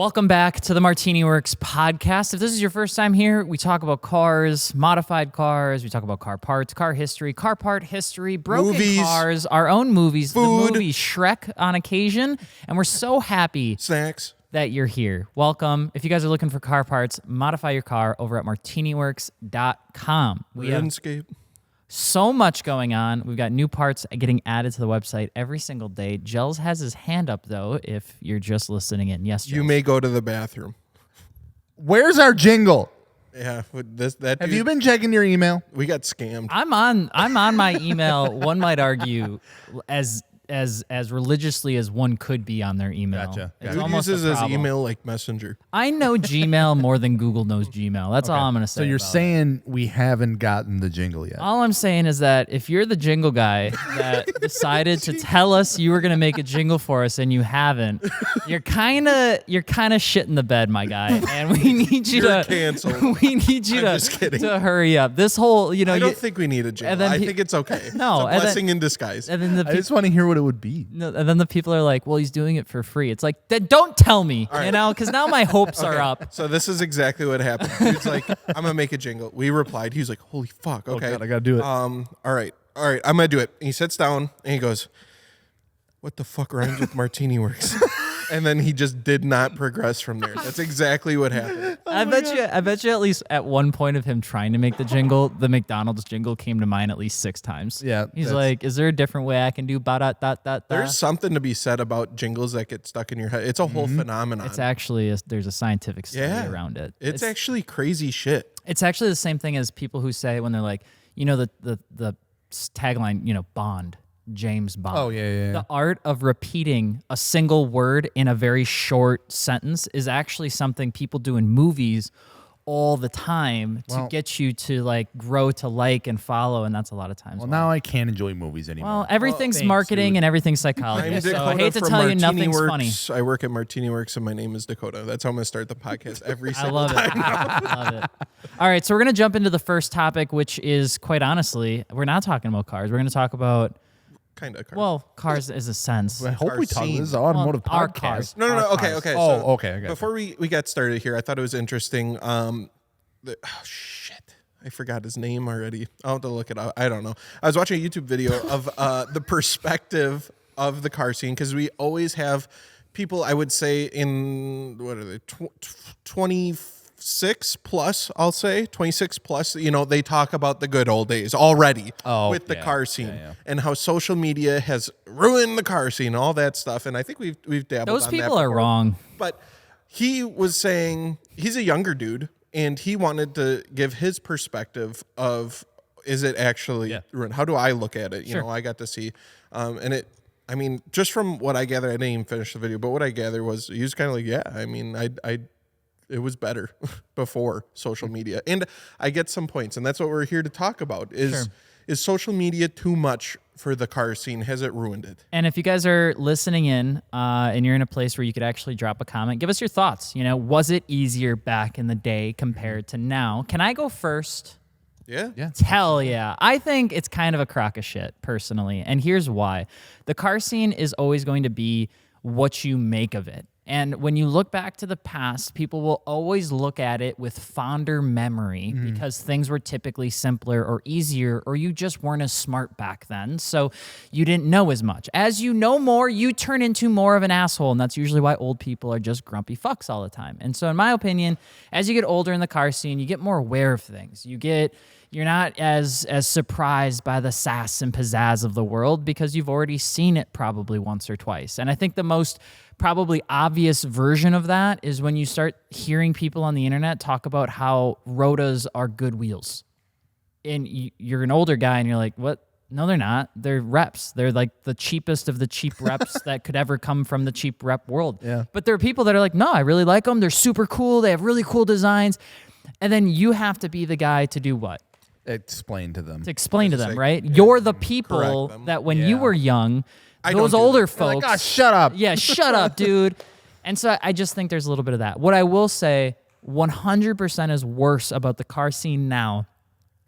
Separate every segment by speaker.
Speaker 1: Welcome back to the MartiniWorks Podcast. If this is your first time here, we talk about cars, modified cars, we talk about car parts, car history, car part history, broken
Speaker 2: movies,
Speaker 1: cars, our own movies,
Speaker 2: food,
Speaker 1: the movie Shrek on occasion, and we're so happy
Speaker 2: snacks
Speaker 1: that you're here. Welcome. If you guys are looking for car parts, modify your car over at MartiniWorks.com. We have so much going on. We've got new parts getting added to the website every single day. Gels has his hand up, though, if you're just listening in. Yes, Gels.
Speaker 2: You may go to the bathroom.
Speaker 3: Where's our jingle?
Speaker 2: Yeah, that
Speaker 3: Have you been checking your email?
Speaker 2: We got scammed.
Speaker 1: I'm on my email, one might argue, as religiously as one could be on their email.
Speaker 3: Gotcha.
Speaker 1: It's
Speaker 2: Dude
Speaker 1: almost
Speaker 2: uses
Speaker 1: a
Speaker 2: his
Speaker 1: problem.
Speaker 2: email like Messenger.
Speaker 1: I know Gmail more than Google knows Gmail. That's all I'm going to say.
Speaker 3: So you're
Speaker 1: about it.
Speaker 3: saying we haven't gotten the jingle yet?
Speaker 1: All I'm saying is that if you're the jingle guy that decided to tell us you were going to make a jingle for us and you haven't, you're kind of shitting the bed, my guy. And we need you
Speaker 2: You're
Speaker 1: to
Speaker 2: canceled.
Speaker 1: We need you
Speaker 2: I'm just kidding.
Speaker 1: to hurry up. This whole,
Speaker 2: I don't think we need a jingle.
Speaker 1: and then
Speaker 2: I think it's okay.
Speaker 1: No,
Speaker 2: it's a blessing in disguise.
Speaker 1: And then
Speaker 3: I just want to hear what it would be.
Speaker 1: and then the people are like, well, he's doing it for free. It's like, then don't tell me, because now my hopes are up.
Speaker 2: So this is exactly what happened. Dude's like, I'm gonna make a jingle. We replied. He was like, holy fuck. Okay,
Speaker 3: God, I gotta do it.
Speaker 2: All right. I'm gonna do it. And he sits down and he goes, what the fuck rhymes with MartiniWorks? And then he just did not progress from there. That's exactly what happened.
Speaker 1: I bet you at least at one point of him trying to make the jingle, the McDonald's jingle came to mind at least 6 times.
Speaker 3: Yeah,
Speaker 1: He's like, is there a different way I can do ba-da-da-da-da?
Speaker 2: There's something to be said about jingles that get stuck in your head. It's a whole phenomenon.
Speaker 1: It's actually, there's a scientific study around it.
Speaker 2: It's actually crazy shit.
Speaker 1: It's actually the same thing as people who say when they're like, the tagline, Bond. James Bond.
Speaker 3: Oh, yeah.
Speaker 1: The art of repeating a single word in a very short sentence is actually something people do in movies all the time to get you to grow to like and follow, and that's a lot of times.
Speaker 3: Well, now I can't enjoy movies anymore.
Speaker 1: Well, everything's marketing and everything's psychology.
Speaker 2: I'm
Speaker 1: So
Speaker 2: Dakota
Speaker 1: I hate to
Speaker 2: from
Speaker 1: tell you nothing's funny.
Speaker 2: MartiniWorks. I work at MartiniWorks, and my name is Dakota. That's how I'm going to start the podcast every single
Speaker 1: I love
Speaker 2: time.
Speaker 1: it. I love it. All right, so we're going to jump into the first topic, which is, quite honestly, we're not talking about cars. We're going to talk about
Speaker 2: Kind of.
Speaker 1: cars is a sense.
Speaker 3: I hope
Speaker 2: car
Speaker 3: we talk.
Speaker 2: scene.
Speaker 3: This is an automotive
Speaker 1: Our
Speaker 3: podcast.
Speaker 1: cars.
Speaker 2: No.
Speaker 1: Our
Speaker 2: Okay.
Speaker 1: cars.
Speaker 2: Okay.
Speaker 3: Oh,
Speaker 2: so
Speaker 3: okay. I got
Speaker 2: before we got started here, I thought it was interesting. Shit. I forgot his name already. I'll have to look it up. I don't know. I was watching a YouTube video of the perspective of the car scene, because we always have people, I would say, in, what are they, 26 plus, I'll say, 26 plus, they talk about the good old days already with the car scene and how social media has ruined the car scene, all that stuff. And I think we've dabbled
Speaker 1: Those
Speaker 2: on
Speaker 1: people
Speaker 2: that
Speaker 1: are
Speaker 2: before.
Speaker 1: wrong.
Speaker 2: But he was saying he's a younger dude, and he wanted to give his perspective of, is it actually ruined? How do I look at it? You know, I got to see, just from what I gather, I didn't even finish the video, but what I gather was he was kind of like, it was better before social media. And I get some points, and that's what we're here to talk about is social media too much for the car scene? Has it ruined it?
Speaker 1: And if you guys are listening in and you're in a place where you could actually drop a comment, give us your thoughts. Was it easier back in the day compared to now? Can I go first?
Speaker 2: Yeah.
Speaker 1: Hell yeah. I think it's kind of a crock of shit, personally. And here's why. The car scene is always going to be what you make of it. And when you look back to the past, people will always look at it with fonder memory because things were typically simpler or easier, or you just weren't as smart back then. So you didn't know as much. As you know more, you turn into more of an asshole. And that's usually why old people are just grumpy fucks all the time. And so in my opinion, as you get older in the car scene, you get more aware of things. You're not as surprised by the sass and pizzazz of the world because you've already seen it probably once or twice. And I think the most probably obvious version of that is when you start hearing people on the internet talk about how Rotas are good wheels. And you're an older guy and you're like, what? No, they're not. They're reps. They're like the cheapest of the cheap reps that could ever come from the cheap rep world.
Speaker 3: Yeah.
Speaker 1: But there are people that are like, no, I really like them. They're super cool. They have really cool designs. And then you have to be the guy to do what?
Speaker 3: Explain to them.
Speaker 1: To explain to them, right? You're the people
Speaker 2: them.
Speaker 1: that when you were young, those
Speaker 2: don't do
Speaker 1: older
Speaker 2: that.
Speaker 1: folks.
Speaker 3: Like, shut up.
Speaker 1: Yeah, shut up, dude. And so I just think there's a little bit of that. What I will say 100% is worse about the car scene now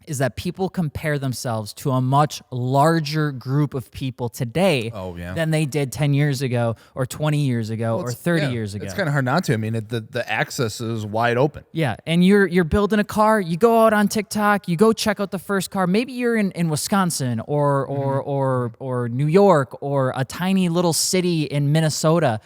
Speaker 1: is that people compare themselves to a much larger group of people today than they did 10 years ago or 20 years ago or 30 years ago.
Speaker 3: It's kind of hard not to. I mean, the access is wide open.
Speaker 1: Yeah, and you're building a car, you go out on TikTok, you go check out the first car. Maybe you're in Wisconsin or New York or a tiny little city in Minnesota,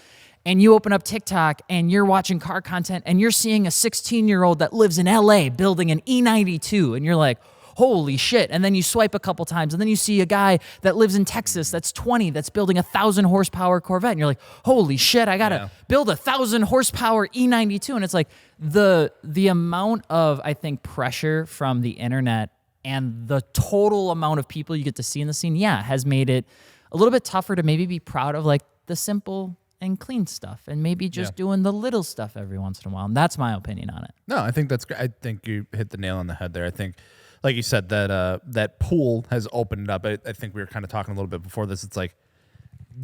Speaker 1: and you open up TikTok and you're watching car content and you're seeing a 16-year-old that lives in LA building an E92, and you're like, holy shit. And then you swipe a couple times and then you see a guy that lives in Texas that's 20 that's building a 1,000 horsepower Corvette, and you're like, holy shit, I gotta build a 1,000 horsepower E92. And it's like the amount of, I think, pressure from the internet and the total amount of people you get to see in the scene, has made it a little bit tougher to maybe be proud of like the simple and clean stuff, and maybe just doing the little stuff every once in a while. And that's my opinion on it.
Speaker 3: No, I think that's great. I think you hit the nail on the head there. I think, like you said, that that pool has opened up. I think we were kind of talking a little bit before this. It's like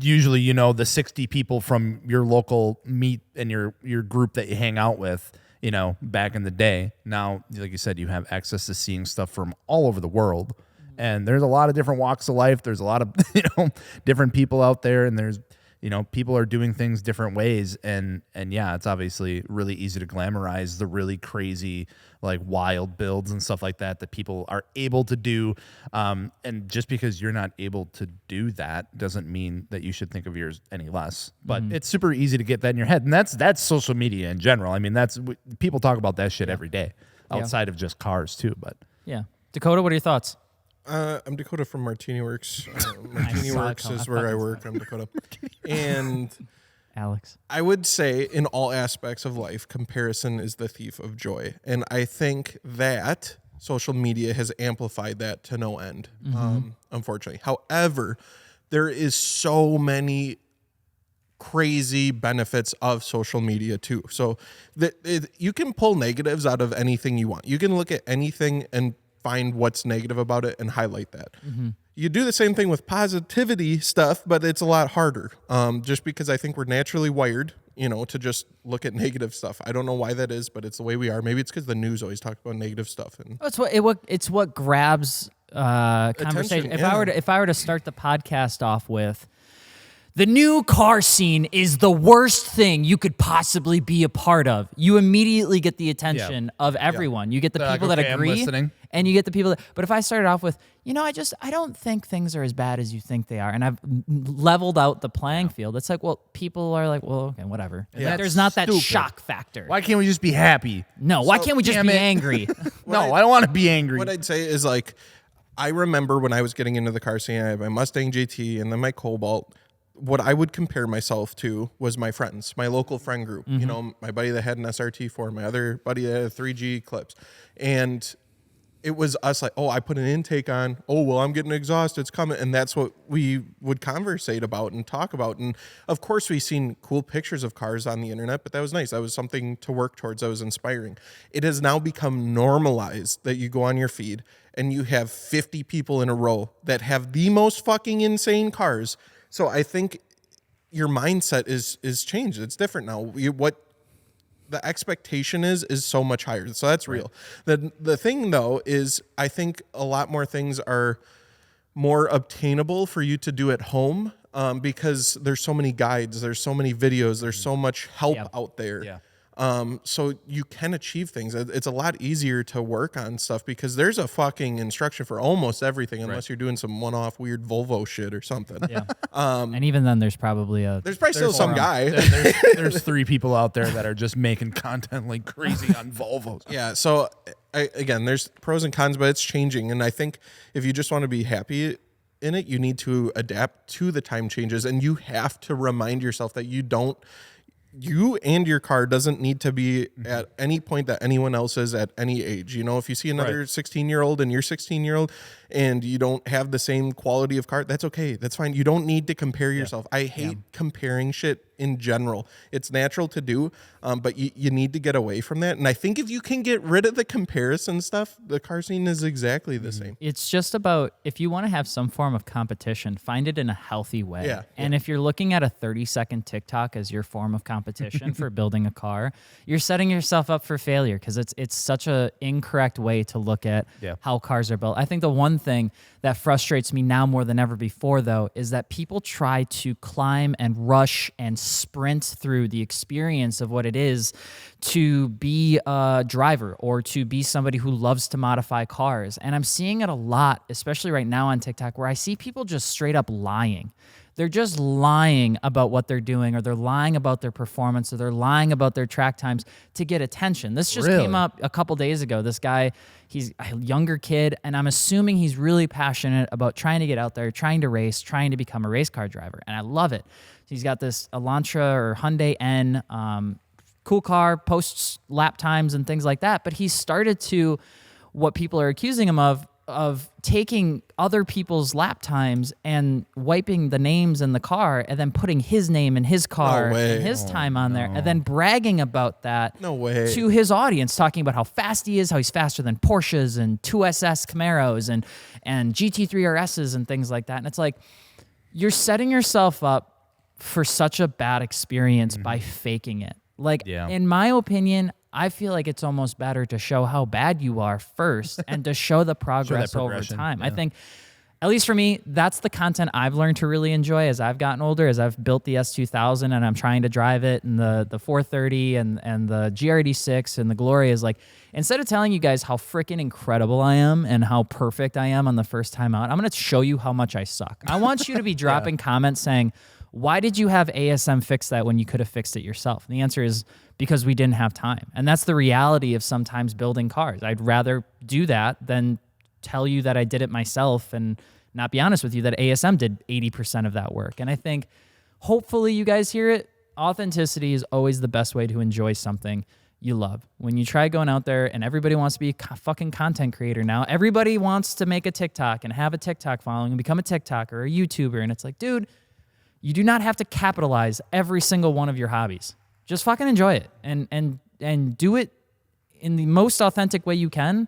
Speaker 3: usually, the 60 people from your local meet and your group that you hang out with, back in the day. Now, like you said, you have access to seeing stuff from all over the world. And there's a lot of different walks of life. There's a lot of, different people out there, and there's, people are doing things different ways, and it's obviously really easy to glamorize the really crazy, like wild builds and stuff like that people are able to do. And just because you're not able to do that doesn't mean that you should think of yours any less. But it's super easy to get that in your head, and that's social media in general. I mean, people talk about that shit every day, outside of just cars too. But
Speaker 1: Dakota, what are your thoughts?
Speaker 2: I'm Dakota from MartiniWorks. MartiniWorks is where I work. I'm Dakota. And
Speaker 1: Alex,
Speaker 2: I would say in all aspects of life, comparison is the thief of joy. And I think that social media has amplified that to no end, unfortunately. However, there is so many crazy benefits of social media too. So you can pull negatives out of anything you want. You can look at anything and find what's negative about it and highlight that. You do the same thing with positivity stuff, but it's a lot harder. Just because I think we're naturally wired, to just look at negative stuff. I don't know why that is, but it's the way we are. Maybe it's because the news always talks about negative stuff. And
Speaker 1: it's what grabs conversation. If I were to start the podcast off with, the new car scene is the worst thing you could possibly be a part of, you immediately get the attention of everyone. You get the people that agree, and you get the people that. But if I started off with, I don't think things are as bad as you think they are, and I've leveled out the playing field. It's like, well, people are like, well, okay, whatever.
Speaker 3: Yeah,
Speaker 1: there's not that shock factor.
Speaker 3: Why can't we just be happy?
Speaker 1: No, why can't we just be angry?
Speaker 3: No, I don't want to be angry.
Speaker 2: What I'd say is, like, I remember when I was getting into the car scene, I had my Mustang GT and then my Cobalt. What I would compare myself to was my friends, my local friend group. My buddy that had an SRT4, my other buddy that had a 3G Clips. And it was us like, oh, I put an intake on. Oh, well, I'm getting exhaust. It's coming. And that's what we would conversate about and talk about. And, of course, we've seen cool pictures of cars on the internet, but that was nice. That was something to work towards. That was inspiring. It has now become normalized that you go on your feed and you have 50 people in a row that have the most fucking insane cars. So I think your mindset is changed. It's different now. What the expectation is so much higher. So that's real. The thing, though, is I think a lot more things are more obtainable for you to do at home because there's so many guides, there's so many videos, there's so much help out there.
Speaker 3: Yeah.
Speaker 2: So you can achieve things. It's a lot easier to work on stuff because there's a fucking instruction for almost everything, unless you're doing some one-off weird Volvo shit or something.
Speaker 1: Yeah. And even then, there's probably
Speaker 2: still some guy.
Speaker 3: There's 3 people out there that are just making content like crazy on Volvos.
Speaker 2: Yeah. So again, there's pros and cons, but it's changing. And I think if you just want to be happy in it, you need to adapt to the time changes, and you have to remind yourself that you and your car doesn't need to be at any point that anyone else is at any age. If you see another 16-year-old and you're 16-year-old, and you don't have the same quality of car, that's okay. That's fine. You don't need to compare yourself. I hate comparing shit in general. It's natural to do, but you need to get away from that. And I think if you can get rid of the comparison stuff, the car scene is exactly the same.
Speaker 1: It's just about, if you want to have some form of competition, find it in a healthy way.
Speaker 2: Yeah.
Speaker 1: And if you're looking at a 30-second TikTok as your form of competition for building a car, you're setting yourself up for failure, because it's such a incorrect way to look at how cars are built. I think the one thing that frustrates me now more than ever before, though, is that people try to climb and rush and sprint through the experience of what it is to be a driver or to be somebody who loves to modify cars. And I'm seeing it a lot, especially right now on TikTok, where I see people just straight up lying. They're just lying about what they're doing, or they're lying about their performance, or they're lying about their track times to get attention. This just came up a couple days ago. This guy, he's a younger kid, and I'm assuming he's really passionate about trying to get out there, trying to race, trying to become a race car driver. And I love it. He's got this Elantra or Hyundai N, cool car, posts lap times and things like that. But he started to, what people are accusing him of taking other people's lap times and wiping the names in the car and then putting his name in his car and his time on there, and then bragging about that to his audience, talking about how fast he is, how he's faster than Porsches and 2SS Camaros and GT3 RSs and things like that. And it's like, you're setting yourself up for such a bad experience by faking it. Like, in my opinion, I feel like it's almost better to show how bad you are first and to show the progress over time. I think, at least for me, that's the content I've learned to really enjoy as I've gotten older, as I've built the S2000 and I'm trying to drive it, and the 430 and the GRD6 and the Glory is like, instead of telling you guys how freaking incredible I am and how perfect I am on the first time out, I'm going to show you how much I suck. I want you to be dropping comments saying, why did you have ASM fix that when you could have fixed it yourself? And the answer is because we didn't have time. And that's the reality of sometimes building cars. I'd rather do that than tell you that I did it myself and not be honest with you that ASM did 80% of that work. And I think hopefully you guys hear it. Authenticity is always the best way to enjoy something you love. When you try going out there and everybody wants to be a fucking content creator now, everybody wants to make a TikTok and have a TikTok following and become a TikToker or a YouTuber. And it's like, dude, you do not have to capitalize every single one of your hobbies. Just fucking enjoy it and do it in the most authentic way you can,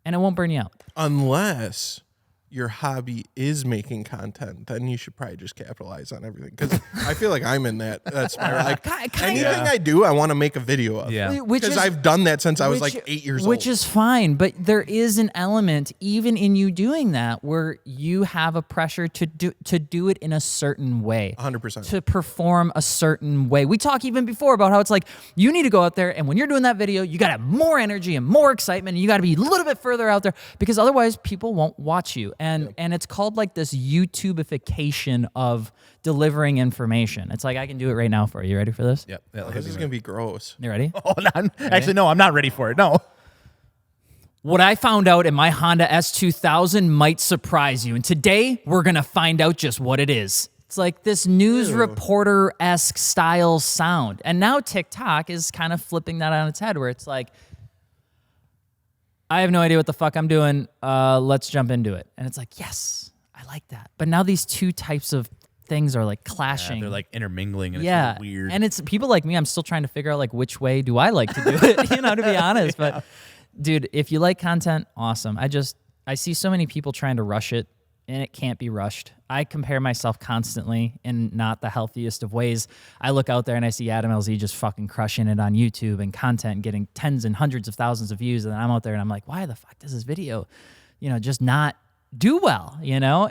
Speaker 1: and it won't burn you out. Unless
Speaker 2: your hobby is making content, then you should probably just capitalize on everything. Because I feel like I'm in that spiral. Like, anything I do, I want to make a video of.
Speaker 3: Yeah.
Speaker 2: Because I've done that since I was like 8 years old.
Speaker 1: Which is fine, but there is an element, even in you doing that, where you have a pressure to do it in a certain way.
Speaker 2: 100%.
Speaker 1: To perform a certain way. We talk even before about how it's like, you need to go out there, and when you're doing that video, you got to have more energy and more excitement, and you got to be a little bit further out there, because otherwise people won't watch you. And it's called like this YouTubeification of delivering information. It's like, I can do it right now for you. You ready for this?
Speaker 3: Yep.
Speaker 2: This is going to be gross.
Speaker 1: You ready?
Speaker 3: Actually, no, I'm not ready for it. No.
Speaker 1: What I found out in my Honda S2000 might surprise you. And today, we're going to find out just what it is. It's like this news reporter-esque style sound. And now TikTok is kind of flipping that on its head, where it's like, I have no idea what the fuck I'm doing. Let's jump into it. And it's like, yes, I like that. But now these two types of things are like clashing.
Speaker 3: Yeah, they're like intermingling, and it's really weird.
Speaker 1: And it's people like me, I'm still trying to figure out like which way do I like to do it, to be honest. But dude, if you like content, awesome. I see so many people trying to rush it, and it can't be rushed. I compare myself constantly in not the healthiest of ways. I look out there and I see Adam LZ just fucking crushing it on YouTube and content and getting tens and hundreds of thousands of views. And then I'm out there and I'm like, why the fuck does this video, just not do well,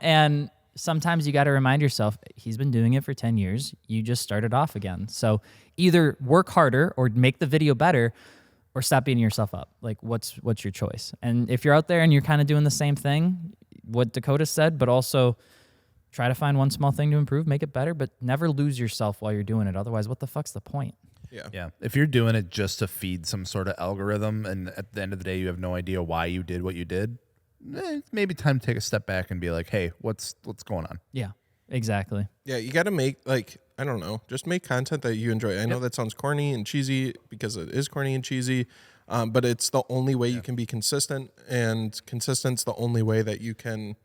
Speaker 1: And sometimes you got to remind yourself, he's been doing it for 10 years. You just started off again. So either work harder or make the video better, or stop beating yourself up. Like, what's your choice? And if you're out there and you're kind of doing the same thing, what Dakota said, but also try to find one small thing to improve, make it better, but never lose yourself while you're doing it. Otherwise, what the fuck's the point?
Speaker 3: Yeah. If you're doing it just to feed some sort of algorithm, and at the end of the day, you have no idea why you did what you did, maybe time to take a step back and be like, hey, what's going on?
Speaker 1: Yeah, exactly.
Speaker 2: Yeah, you got to make, I don't know, just make content that you enjoy. I know that sounds corny and cheesy, because it is corny and cheesy, but it's the only way you can be consistent, and consistent's the only way that you can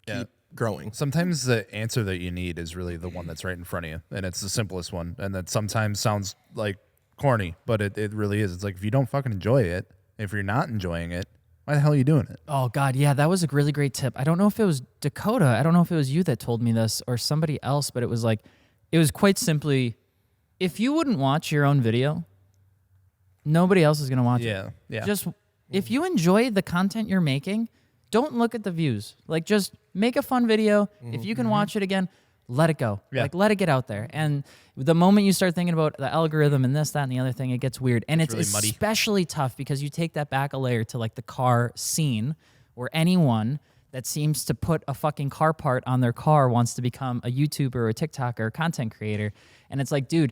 Speaker 2: keep growing.
Speaker 3: Sometimes the answer that you need is really the one that's right in front of you, and it's the simplest one, and that sometimes sounds like corny, but it really is. It's like, if you don't fucking enjoy it, if you're not enjoying it, why the hell are you doing it?
Speaker 1: Oh, God, yeah, that was a really great tip. I don't know if it was Dakota. I don't know if it was you that told me this or somebody else, but it was quite simply, if you wouldn't watch your own video, nobody else is going to watch it.
Speaker 3: Yeah.
Speaker 1: Just, if you enjoy the content you're making, don't look at the views. Like, just make a fun video. If you can watch it again, let it go.
Speaker 3: Yeah.
Speaker 1: Like, let it get out there. And the moment you start thinking about the algorithm and this, that, and the other thing, it gets weird. And it's
Speaker 3: really muddy.
Speaker 1: especially tough because you take that back a layer to like the car scene, where anyone that seems to put a fucking car part on their car wants to become a YouTuber or a TikToker or a content creator. And it's like, dude,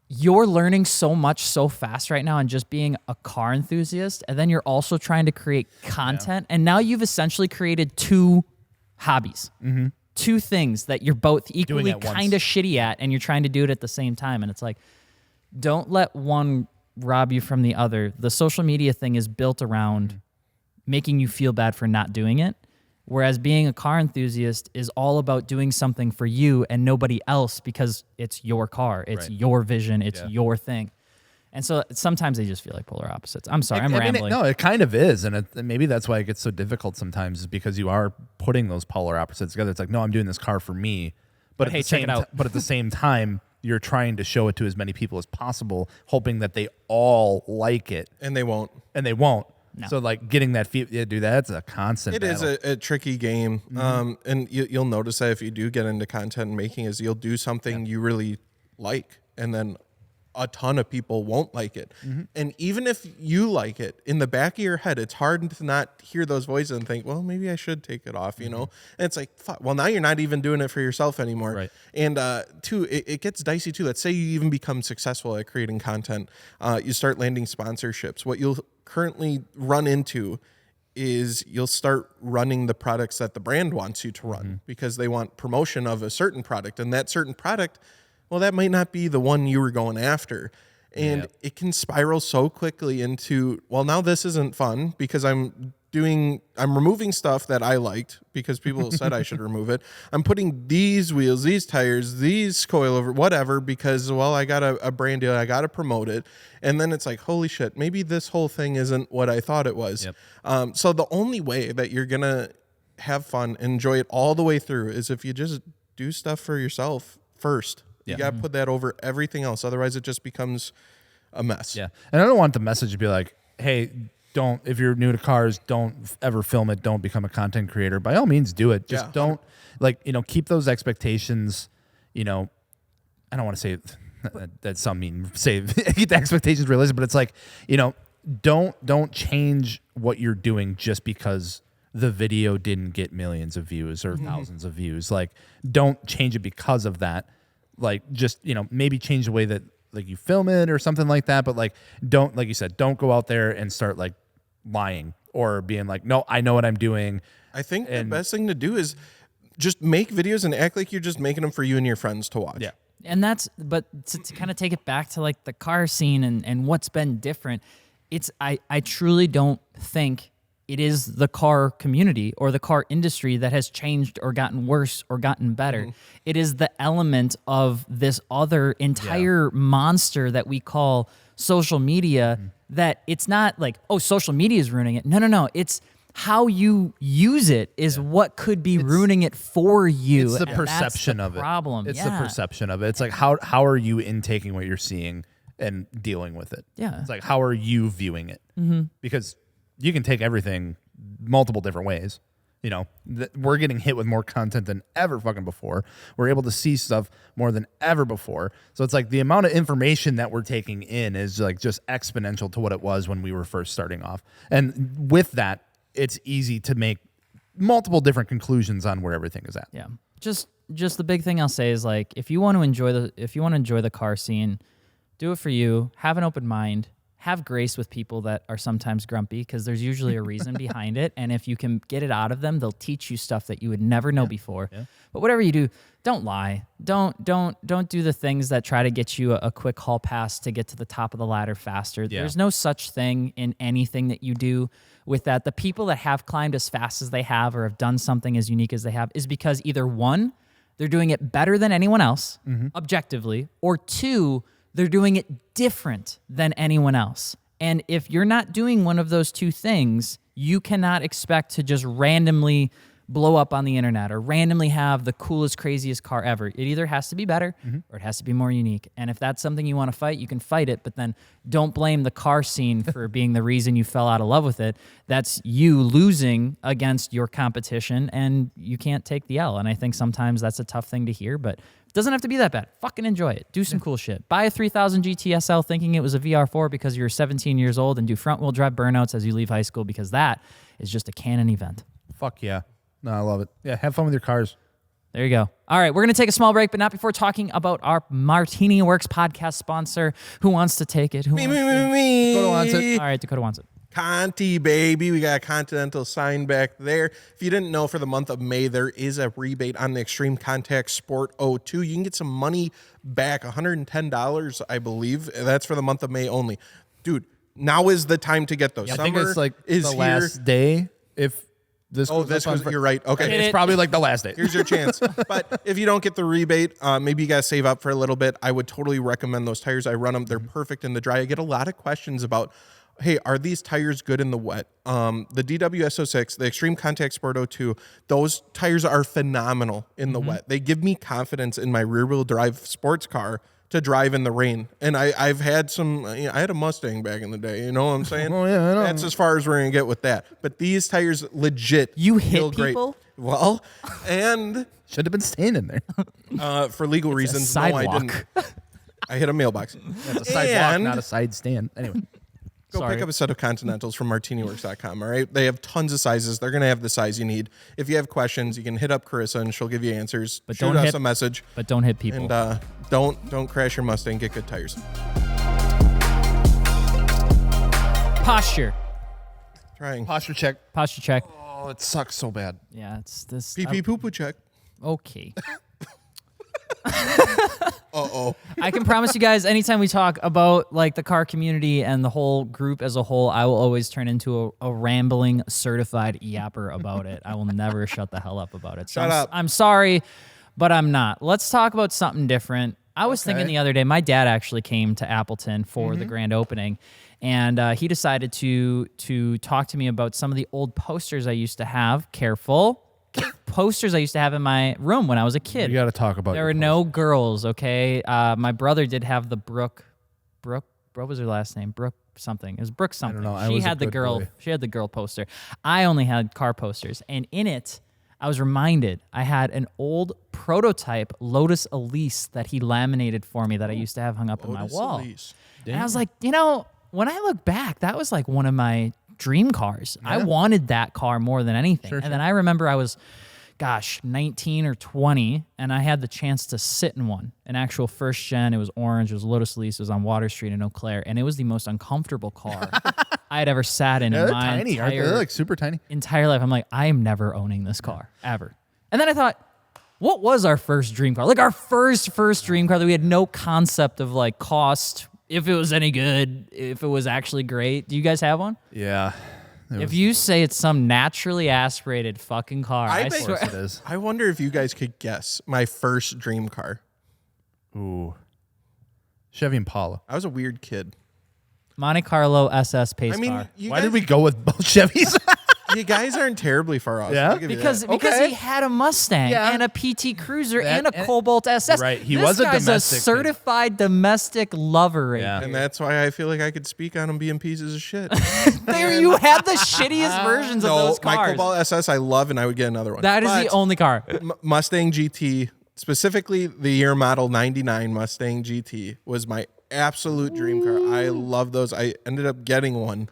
Speaker 1: you're learning so much so fast right now and just being a car enthusiast, and then you're also trying to create content, and now you've essentially created two hobbies. Two things that you're both equally kind of shitty at, and you're trying to do it at the same time. And it's like, don't let one rob you from the other. The social media thing is built around making you feel bad for not doing it, whereas being a car enthusiast is all about doing something for you and nobody else, because it's your car, it's your vision, it's your thing. And so sometimes they just feel like polar opposites. I'm sorry, I'm rambling.
Speaker 3: It kind of is, and maybe that's why it gets so difficult sometimes, is because you are putting those polar opposites together. It's like, no, I'm doing this car for me, but
Speaker 1: hey, check it out.
Speaker 3: But at the same time, you're trying to show it to as many people as possible, hoping that they all like it,
Speaker 2: And they won't.
Speaker 1: No.
Speaker 3: So like getting that that's a constant.
Speaker 2: It is a tricky game, and you'll notice that if you do get into content making, is you'll do something you really like, and then a ton of people won't like it. And even if you like it, in the back of your head, it's hard to not hear those voices and think, well, maybe I should take it off, you know? And it's like, fuck, well, now you're not even doing it for yourself anymore.
Speaker 3: Right.
Speaker 2: And two, it gets dicey too. Let's say you even become successful at creating content. You start landing sponsorships. What you'll currently run into is you'll start running the products that the brand wants you to run, because they want promotion of a certain product, and that certain product, well, that might not be the one you were going after. And it can spiral so quickly into, well, now this isn't fun because I'm removing stuff that I liked because people said I should remove it. I'm putting these wheels, these tires, these coilover, whatever, because, well, I got a brand deal, I got to promote it. And then it's like, holy shit, maybe this whole thing isn't what I thought it was. So the only way that you're going to have fun, enjoy it all the way through, is if you just do stuff for yourself first. You got to put that over everything else. Otherwise, it just becomes a mess.
Speaker 3: Yeah. And I don't want the message to be like, hey, if you're new to cars, don't ever film it. Don't become a content creator. By all means, do it. Just don't, keep those expectations, I don't want to say that's some mean, say keep the expectations realistic, but it's like, don't change what you're doing just because the video didn't get millions of views or thousands of views. Like, don't change it because of that. Like, just, maybe change the way that like you film it or something like that. But like, don't, like you said, don't go out there and start like lying or being like, no, I know what I'm doing.
Speaker 2: I think the best thing to do is just make videos and act like you're just making them for you and your friends to watch.
Speaker 3: Yeah.
Speaker 1: And but to kind of take it back to like the car scene and what's been different, I truly don't think it is the car community or the car industry that has changed or gotten worse or gotten better. It is the element of this other entire monster that we call social media, that it's not like, oh, social media is ruining it. No. It's how you use it is what could be ruining it for you.
Speaker 3: It's the perception of it.
Speaker 1: Problem.
Speaker 3: It's the perception of it. It's like, how are you intaking what you're seeing and dealing with it?
Speaker 1: Yeah.
Speaker 3: It's like, how are you viewing it? Because you can take everything multiple different ways. We're getting hit with more content than ever fucking before. We're able to see stuff more than ever before. So it's like the amount of information that we're taking in is like just exponential to what it was when we were first starting off. And with that, it's easy to make multiple different conclusions on where everything is at.
Speaker 1: Yeah. Just the big thing I'll say is, like, if you want to enjoy the car scene, do it for you. Have an open mind. have grace with people that are sometimes grumpy because there's usually a reason behind it. And if you can get it out of them, they'll teach you stuff that you would never know before. Yeah. But whatever you do, don't lie. Don't do the things that try to get you a quick hall pass to get to the top of the ladder faster. Yeah. There's no such thing in anything that you do with that. The people that have climbed as fast as they have or have done something as unique as they have is because either one, they're doing it better than anyone else, objectively, or two, they're doing it different than anyone else. And if you're not doing one of those two things, you cannot expect to just randomly blow up on the internet or randomly have the coolest, craziest car ever. It either has to be better or it has to be more unique. And if that's something you want to fight, you can fight it, but then don't blame the car scene for being the reason you fell out of love with it. That's you losing against your competition, and you can't take the L. And I think sometimes that's a tough thing to hear, but it doesn't have to be that bad. Fucking enjoy it. Do some cool shit. Buy a 3000 GTSL thinking it was a VR4 because you're 17 years old, and do front-wheel drive burnouts as you leave high school because that is just a canon event.
Speaker 3: Fuck yeah. No, I love it. Yeah, have fun with your cars.
Speaker 1: There you go. All right, we're going to take a small break, but not before talking about our MartiniWorks podcast sponsor. Who wants to take it?
Speaker 2: Me.
Speaker 3: Dakota wants it.
Speaker 1: All right, Dakota wants it.
Speaker 2: Conti, baby. We got a Continental sign back there. If you didn't know, for the month of May, there is a rebate on the Extreme Contact Sport 02. You can get some money back, $110, I believe. That's for the month of May only. Dude, now is the time to get those.
Speaker 3: Yeah, I think it's like the last day. If this
Speaker 2: you're right. Okay.
Speaker 3: It's probably like the last day.
Speaker 2: Here's your chance. But if you don't get the rebate, maybe you got to save up for a little bit. I would totally recommend those tires. I run them. They're perfect in the dry. I get a lot of questions about, hey, are these tires good in the wet? The DWS06, the Extreme Contact Sport 02, those tires are phenomenal in the wet. They give me confidence in my rear-wheel drive sports car to drive in the rain. And I've had some, I had a Mustang back in the day, you know what I'm saying?
Speaker 3: Oh, yeah, I know.
Speaker 2: That's as far as we're going to get with that. But these tires legit
Speaker 1: You
Speaker 2: feel
Speaker 1: hit
Speaker 2: great.
Speaker 1: people?
Speaker 2: Well, and
Speaker 3: Should have been standing there.
Speaker 2: for legal reasons, no, I didn't. I hit a mailbox.
Speaker 3: It's a sidewalk, not a side stand. Anyway.
Speaker 2: Go pick up a set of Continentals from MartiniWorks.com, all right? They have tons of sizes. They're going to have the size you need. If you have questions, you can hit up Carissa, and she'll give you answers.
Speaker 1: But
Speaker 2: Shoot us a message.
Speaker 1: But don't hit people.
Speaker 2: And don't crash your Mustang. Get good tires.
Speaker 1: Posture.
Speaker 2: Trying.
Speaker 3: Posture check.
Speaker 1: Posture check.
Speaker 3: Oh, it sucks so bad.
Speaker 1: Yeah, it's this.
Speaker 2: Pee-pee poo-poo check.
Speaker 1: Okay.
Speaker 2: Uh-oh.
Speaker 1: I can promise you guys, anytime we talk about like the car community and the whole group as a whole, I will always turn into a rambling certified yapper about it. I will never shut the hell up about it. So
Speaker 2: Shut up.
Speaker 1: I'm sorry, but I'm not. Let's talk about something different. I was thinking the other day, my dad actually came to Appleton for the grand opening, and he decided to talk to me about some of the old posters I used to have. Careful. Posters I used to have in my room when I was a kid.
Speaker 3: You got to talk about.
Speaker 1: There were no girls, okay? My brother did have the Brooke, what was her last name? Brooke something. It was Brooke something.
Speaker 3: I don't know.
Speaker 1: She had the girl.
Speaker 3: Boy.
Speaker 1: She had the girl poster. I only had car posters, and in it, I was reminded I had an old prototype Lotus Elise that he laminated for me that I used to have hung up on my wall.
Speaker 2: Elise.
Speaker 1: And I was like, you know, when I look back, that was like one of my dream cars. I wanted that car more than anything. And then I remember I was, 19 or 20, and I had the chance to sit in one, an actual first gen. It was orange. It was Lotus Elise. It was on Water Street in Eau Claire, and it was the most uncomfortable car I had ever sat in
Speaker 3: They're
Speaker 1: my
Speaker 3: tiny, aren't they? They're like super tiny.
Speaker 1: entire life. I'm like, I am never owning this car, ever. And then I thought, what was our first dream car? Like our first dream car that we had no concept of like cost, if it was any good, if it was actually great. Do you guys have one?
Speaker 3: Yeah.
Speaker 1: If you say it's some naturally aspirated fucking car, I
Speaker 2: bet
Speaker 1: swear.
Speaker 3: It is.
Speaker 2: I wonder if you guys could guess my first dream car.
Speaker 3: Ooh. Chevy Impala.
Speaker 2: I was a weird kid.
Speaker 1: Monte Carlo SS pace
Speaker 2: I mean,
Speaker 1: car.
Speaker 2: you
Speaker 3: Why
Speaker 2: guys,
Speaker 3: did we go with both Chevys?
Speaker 2: you guys aren't terribly far off.
Speaker 3: Yeah?
Speaker 2: I'll give you
Speaker 1: Because
Speaker 2: that.
Speaker 1: he had a Mustang and a PT Cruiser and a
Speaker 3: and-
Speaker 1: Cobalt SS.
Speaker 3: Right, he
Speaker 1: This
Speaker 3: was a
Speaker 1: guy's
Speaker 3: domestic kid.
Speaker 1: certified domestic lover. Right
Speaker 3: Yeah.
Speaker 1: here.
Speaker 2: And that's why I feel like I could speak on them being pieces of shit.
Speaker 1: There you had the shittiest versions of
Speaker 2: No,
Speaker 1: those
Speaker 2: my
Speaker 1: cars.
Speaker 2: Cobalt SS I love, and I would get another one.
Speaker 1: That is the
Speaker 2: But
Speaker 1: only car.
Speaker 2: Mustang GT, specifically the year model 99 Mustang GT, was my absolute dream car. I love those. I ended up getting one.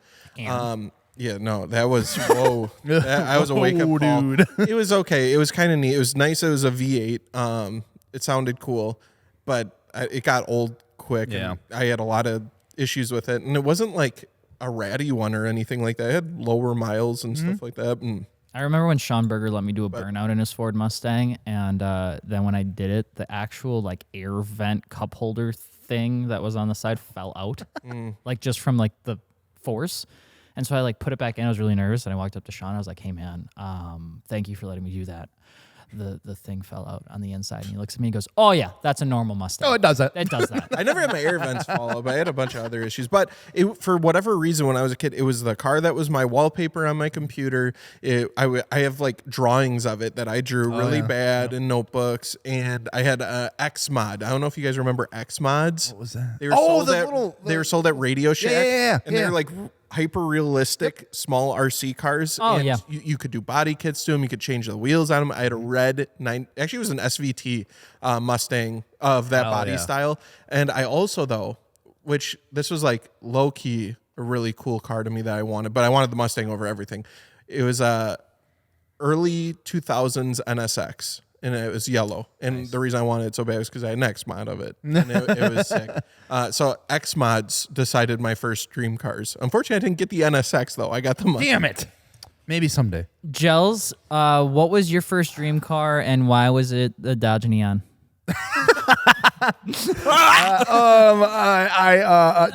Speaker 2: Yeah, no, that was, whoa. I was a wake-up call.
Speaker 3: Dude.
Speaker 2: It was okay. It was kind of neat. It was nice. It was a V8. It sounded cool, but it got old quick.
Speaker 3: Yeah.
Speaker 2: And I had a lot of issues with it, and it wasn't like a ratty one or anything like that. It had lower miles and stuff like that. And
Speaker 1: I remember when Sean Berger let me do a burnout in his Ford Mustang, and then when I did it, the actual like air vent cup holder thing that was on the side fell out, like just from like the force. And so I like put it back in. I was really nervous, and I walked up to Sean. I was like, "Hey man, thank you for letting me do that." The thing fell out on the inside, and he looks at me and goes, "Oh yeah, that's a normal Mustang.
Speaker 3: Oh, it does that.
Speaker 1: It does that."
Speaker 2: I never had my air vents fall out, but I had a bunch of other issues. But for whatever reason, when I was a kid, it was the car that was my wallpaper on my computer. I have like drawings of it that I drew really bad in notebooks, and I had X Mod. I don't know if you guys remember X Mods.
Speaker 3: What was that?
Speaker 2: They were they were sold at Radio Shack. And they're like hyper realistic small RC cars.
Speaker 1: Oh,
Speaker 2: and
Speaker 1: yeah.
Speaker 2: You could do body kits to them. You could change the wheels on them. I had a red actually it was an SVT Mustang of that body style. And I also though, which this was like low key a really cool car to me that I wanted, but I wanted the Mustang over everything. It was a early 2000s NSX. And it was yellow. And the reason I wanted it so bad was because I had an X mod of it. And it was sick. So X mods decided my first dream cars. Unfortunately, I didn't get the NSX, though. I got the Mustang.
Speaker 3: Damn it. Maybe someday.
Speaker 1: Gels, what was your first dream car, and why was it the Dodge Neon?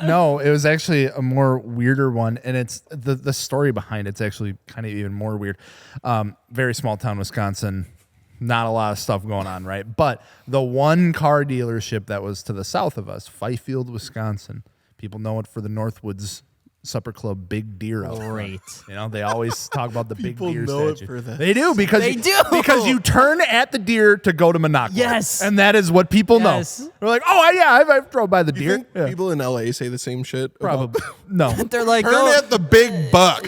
Speaker 3: No, it was actually a more weirder one, and it's the story behind it's actually kind of even more weird. Very small town, Wisconsin. Not a lot of stuff going on, right? But the one car dealership that was to the south of us, Fifield, Wisconsin. People know it for the Northwoods Supper Club Big Deer.
Speaker 1: Great.
Speaker 3: You know, they always talk about the Big Deer
Speaker 2: know it
Speaker 3: statue.
Speaker 2: for that.
Speaker 3: They do because because you turn at the deer to go to Monaco.
Speaker 1: Yes.
Speaker 3: And that is what people know. They're like, oh yeah, I've drove by the
Speaker 2: You
Speaker 3: deer.
Speaker 2: think
Speaker 3: Yeah.
Speaker 2: people in LA say the same shit?
Speaker 3: Probably. No.
Speaker 1: They're like,
Speaker 2: Turn at the big buck.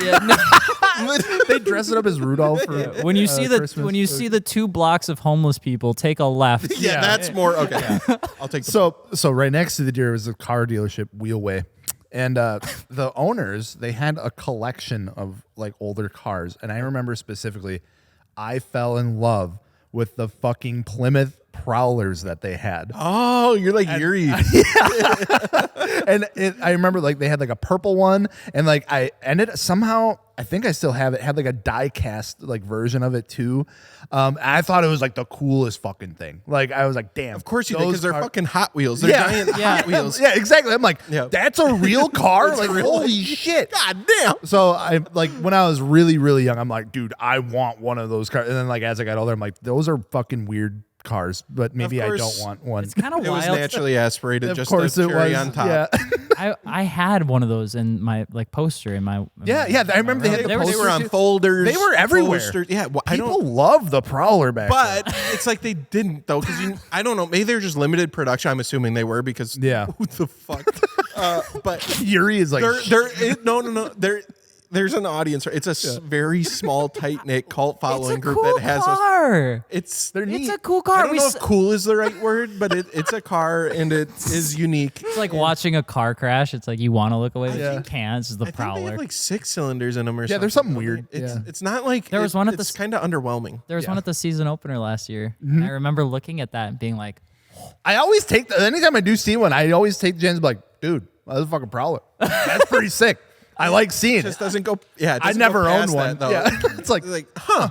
Speaker 3: They dress it up as Rudolph for
Speaker 1: when you see
Speaker 3: Christmas.
Speaker 1: when you see the 2 blocks of homeless people, take a left.
Speaker 2: Yeah, that's more okay. I'll take the
Speaker 3: So right next to the deer was a car dealership, Wheelway. And the owners, they had a collection of like older cars. And I remember specifically, I fell in love with the fucking Plymouth Prowlers that they had.
Speaker 2: Oh, you're like Yuri.
Speaker 3: And I remember like they had like a purple one, and like I ended somehow, I think I still have it, had like a die cast like version of it too. I thought it was like the coolest fucking thing. Like I was like, damn.
Speaker 2: Of course you did, because they're fucking Hot Wheels. They're
Speaker 3: Yeah.
Speaker 2: giant Hot Wheels.
Speaker 3: Yeah, exactly. I'm like, that's a real car?
Speaker 2: It's
Speaker 3: Like,
Speaker 2: real.
Speaker 3: holy shit.
Speaker 2: God damn.
Speaker 3: So I like when I was really, really young, I'm like, dude, I want one of those cars. And then like as I got older, I'm like, those are fucking weird cars, but maybe I don't want one.
Speaker 1: It's kind of
Speaker 2: It was
Speaker 1: wild.
Speaker 2: naturally aspirated,
Speaker 3: Of
Speaker 2: just
Speaker 3: course
Speaker 2: a
Speaker 3: it
Speaker 2: cherry
Speaker 3: was.
Speaker 2: on top.
Speaker 3: Yeah.
Speaker 1: I had one of those in my like poster in my
Speaker 3: Yeah, I remember they had the
Speaker 1: They were
Speaker 2: They were on
Speaker 3: posters.
Speaker 2: folders.
Speaker 3: They were everywhere.
Speaker 2: posters. Yeah, well, I
Speaker 3: People
Speaker 2: don't.
Speaker 3: love the Prowler back then.
Speaker 2: But it's like they didn't though, because I don't know. Maybe they're just limited production. I'm assuming they were, because who the fuck? But
Speaker 3: Yuri is like,
Speaker 2: no. There's an audience. It's a very small, tight knit cult following group that has
Speaker 1: car.
Speaker 2: It's
Speaker 1: a cool car.
Speaker 2: I don't know if cool is the right word, but it's a car and it is unique.
Speaker 1: It's like watching a car crash. It's like you want to look away, but
Speaker 3: Yeah.
Speaker 1: you can't. It's just the
Speaker 2: I think they
Speaker 1: Prowler.
Speaker 2: have like 6 cylinders in them or something.
Speaker 3: Yeah, there's something weird.
Speaker 2: It's not like
Speaker 1: There was one at
Speaker 2: it's
Speaker 1: the
Speaker 2: kind of underwhelming.
Speaker 1: There was one at the season opener last year.
Speaker 3: Mm-hmm.
Speaker 1: And I remember looking at that and being like,
Speaker 3: I always take anytime I do see one, I always take the chance to be like, dude, that's a fucking Prowler. That's pretty sick. I like seeing
Speaker 2: It just
Speaker 3: it.
Speaker 2: doesn't go. Yeah, it
Speaker 3: I
Speaker 2: doesn't
Speaker 3: never
Speaker 2: go
Speaker 3: owned
Speaker 2: past
Speaker 3: one.
Speaker 2: that, though.
Speaker 3: Yeah. It's like,
Speaker 2: huh?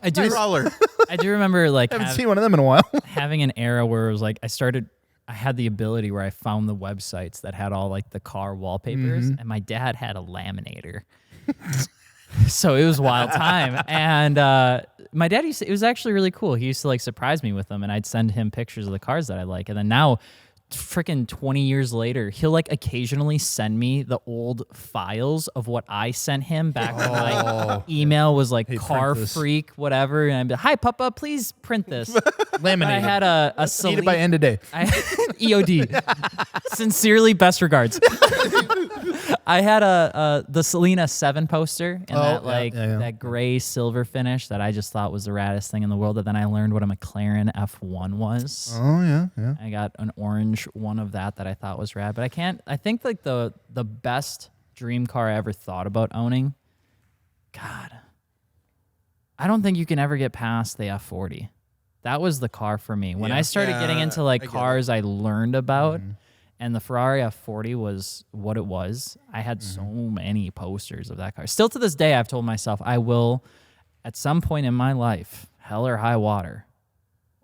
Speaker 1: I do.
Speaker 2: Crawler.
Speaker 1: I do remember like
Speaker 3: I haven't seen one of them in a while.
Speaker 1: having an era where it was like I had the ability where I found the websites that had all like the car wallpapers, and my dad had a laminator. So it was wild time. And my dad it was actually really cool. He used to like surprise me with them, and I'd send him pictures of the cars that I like. And then now, freaking 20 years later, he'll like occasionally send me the old files of what I sent him back when my email was like car
Speaker 3: print this.
Speaker 1: freak, whatever. And I'd be like, hi, Papa, please print this.
Speaker 3: Laminated.
Speaker 1: I had a
Speaker 3: Need it by end of day.
Speaker 1: EOD. Sincerely, best regards. I had the Selena 7 poster and that gray silver finish that I just thought was the raddest thing in the world. And then I learned what a McLaren F1 was.
Speaker 3: Oh yeah.
Speaker 1: I got an orange one of that I thought was rad. But I think like the best dream car I ever thought about owning, God, I don't think you can ever get past the F40. That was the car for me. When I started getting into like cars I learned about, and the Ferrari F40 was what it was, I had so many posters of that car. Still to this day, I've told myself I will, at some point in my life, hell or high water,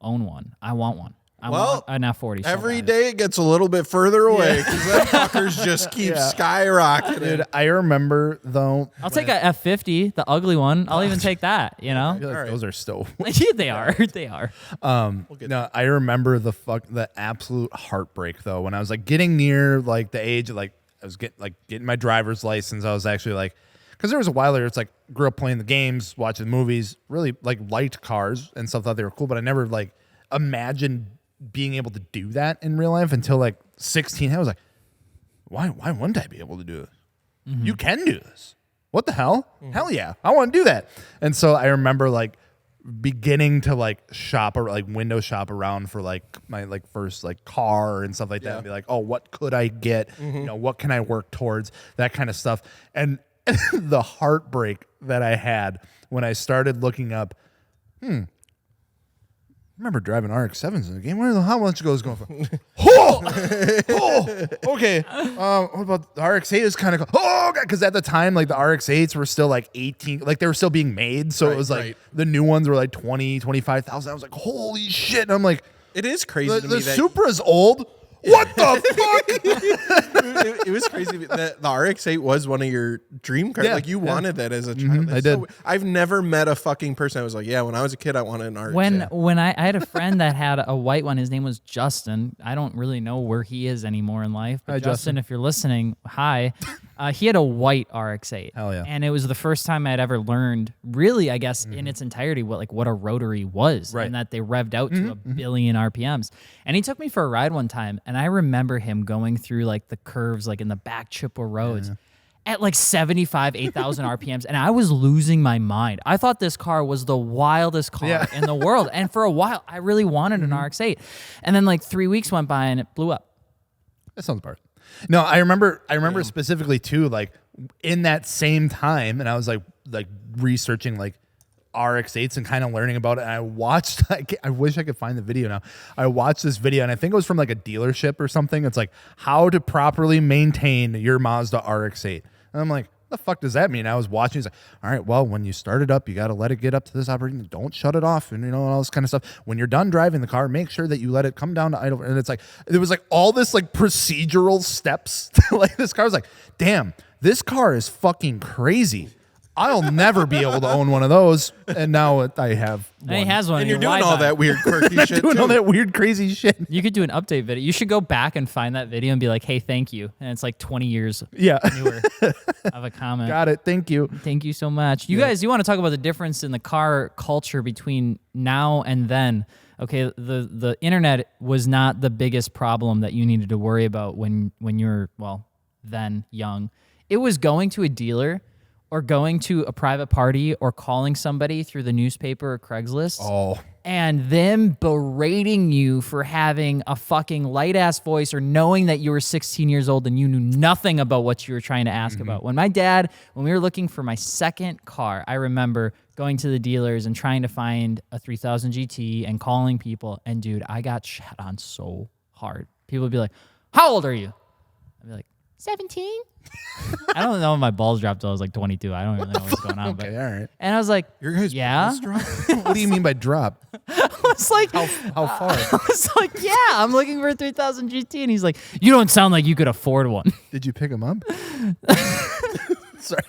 Speaker 1: own one. I want one. I want an F40.
Speaker 2: Every day it gets a little bit further away because that fuckers just keep skyrocketing.
Speaker 3: Dude, I remember though.
Speaker 1: I'll take a F50, the ugly one. I'll even take that. You know,
Speaker 3: I feel like those are still.
Speaker 1: Yeah, they are. They are.
Speaker 3: No, I remember the absolute heartbreak though when I was like getting near like the age of like I was getting my driver's license. I was actually like, because there was a while there, it's like grew up playing the games, watching movies, really like liked cars and stuff, thought they were cool, but I never like imagined being able to do that in real life until like 16. I was like, why wouldn't I be able to do this? You can do this. What the hell? Hell yeah, I want to do that. And so I remember like beginning to like shop or like window shop around for like my like first like car and stuff like that, and be like, oh, what could I get? You know, what can I work towards? That kind of stuff. And the heartbreak that I had when I started looking up, I remember driving RX-7s in the game. Where the how much goes going for? Okay. What about the RX-8 is kind of because at the time like the RX-8s were still like 18, like they were still being made, so it was like the new ones were like 20, 25,000. I was like, holy shit! And I'm like,
Speaker 2: it is crazy to me
Speaker 3: the
Speaker 2: that
Speaker 3: Supra's old. What the
Speaker 2: fuck? It was crazy that the RX-8 was one of your dream cars. Like you wanted that as a child.
Speaker 3: I did.
Speaker 2: I've never met a fucking person. I was like, yeah, when I was a kid, I wanted an RX.
Speaker 1: When I had a friend that had a white one, his name was Justin. I don't really know where he is anymore in life. But
Speaker 3: Hi,
Speaker 1: Justin, if you're listening, hi. He had a white RX-8.
Speaker 3: Hell yeah.
Speaker 1: And it was the first time I'd ever learned, really, I guess, in its entirety, what a rotary was.
Speaker 3: Right.
Speaker 1: And that they revved out to a billion RPMs. And he took me for a ride one time, and I remember him going through like the curves, like in the back Chippewa roads at like 75, 8,000 RPMs. And I was losing my mind. I thought this car was the wildest car in the world. And for a while, I really wanted an RX-8. And then like 3 weeks went by and it blew up.
Speaker 3: That sounds bad. No, I remember specifically too, like in that same time, and I was like researching like RX-8s and kind of learning about it. And I watched, I wish I could find the video now. I watched this video, and I think it was from like a dealership or something. It's like how to properly maintain your Mazda RX-8. And I'm like, the fuck does that mean? I was watching. He's like, all right, well, when you start it up, you got to let it get up to this operating. Don't shut it off, and all this kind of stuff. When you're done driving the car, make sure that you let it come down to idle. And it's like there was like all this like procedural steps. Like this car was like, damn, this car is fucking crazy. I'll never be able to own one of those. And now I have one.
Speaker 1: And he has one.
Speaker 2: And you're doing all that weird quirky shit
Speaker 3: doing
Speaker 2: too.
Speaker 3: all that weird crazy shit.
Speaker 1: You could do an update video. You should go back and find that video and be like, hey, thank you. And it's like 20 years newer of a comment.
Speaker 3: Got it. Thank you.
Speaker 1: Thank you so much. You guys, you want to talk about the difference in the car culture between now and then. Okay, the internet was not the biggest problem that you needed to worry about when you were, then young. It was going to a dealer or going to a private party or calling somebody through the newspaper or Craigslist.
Speaker 3: Oh.
Speaker 1: And them berating you for having a fucking light-ass voice or knowing that you were 16 years old and you knew nothing about what you were trying to ask about. When we were looking for my second car, I remember going to the dealers and trying to find a 3000 GT and calling people. And, dude, I got shat on so hard. People would be like, how old are you? I'd be like, 17? I don't know if my balls dropped till I was like 22. I don't really know what's going on.
Speaker 3: Okay, all right.
Speaker 1: And I was like,
Speaker 2: Your guys' balls drop?
Speaker 3: What do you mean by drop?
Speaker 1: I was like,
Speaker 3: How far?
Speaker 1: I was like, yeah, I'm looking for a 3000 GT. And he's like, you don't sound like you could afford one.
Speaker 3: Did you pick him up? Sorry.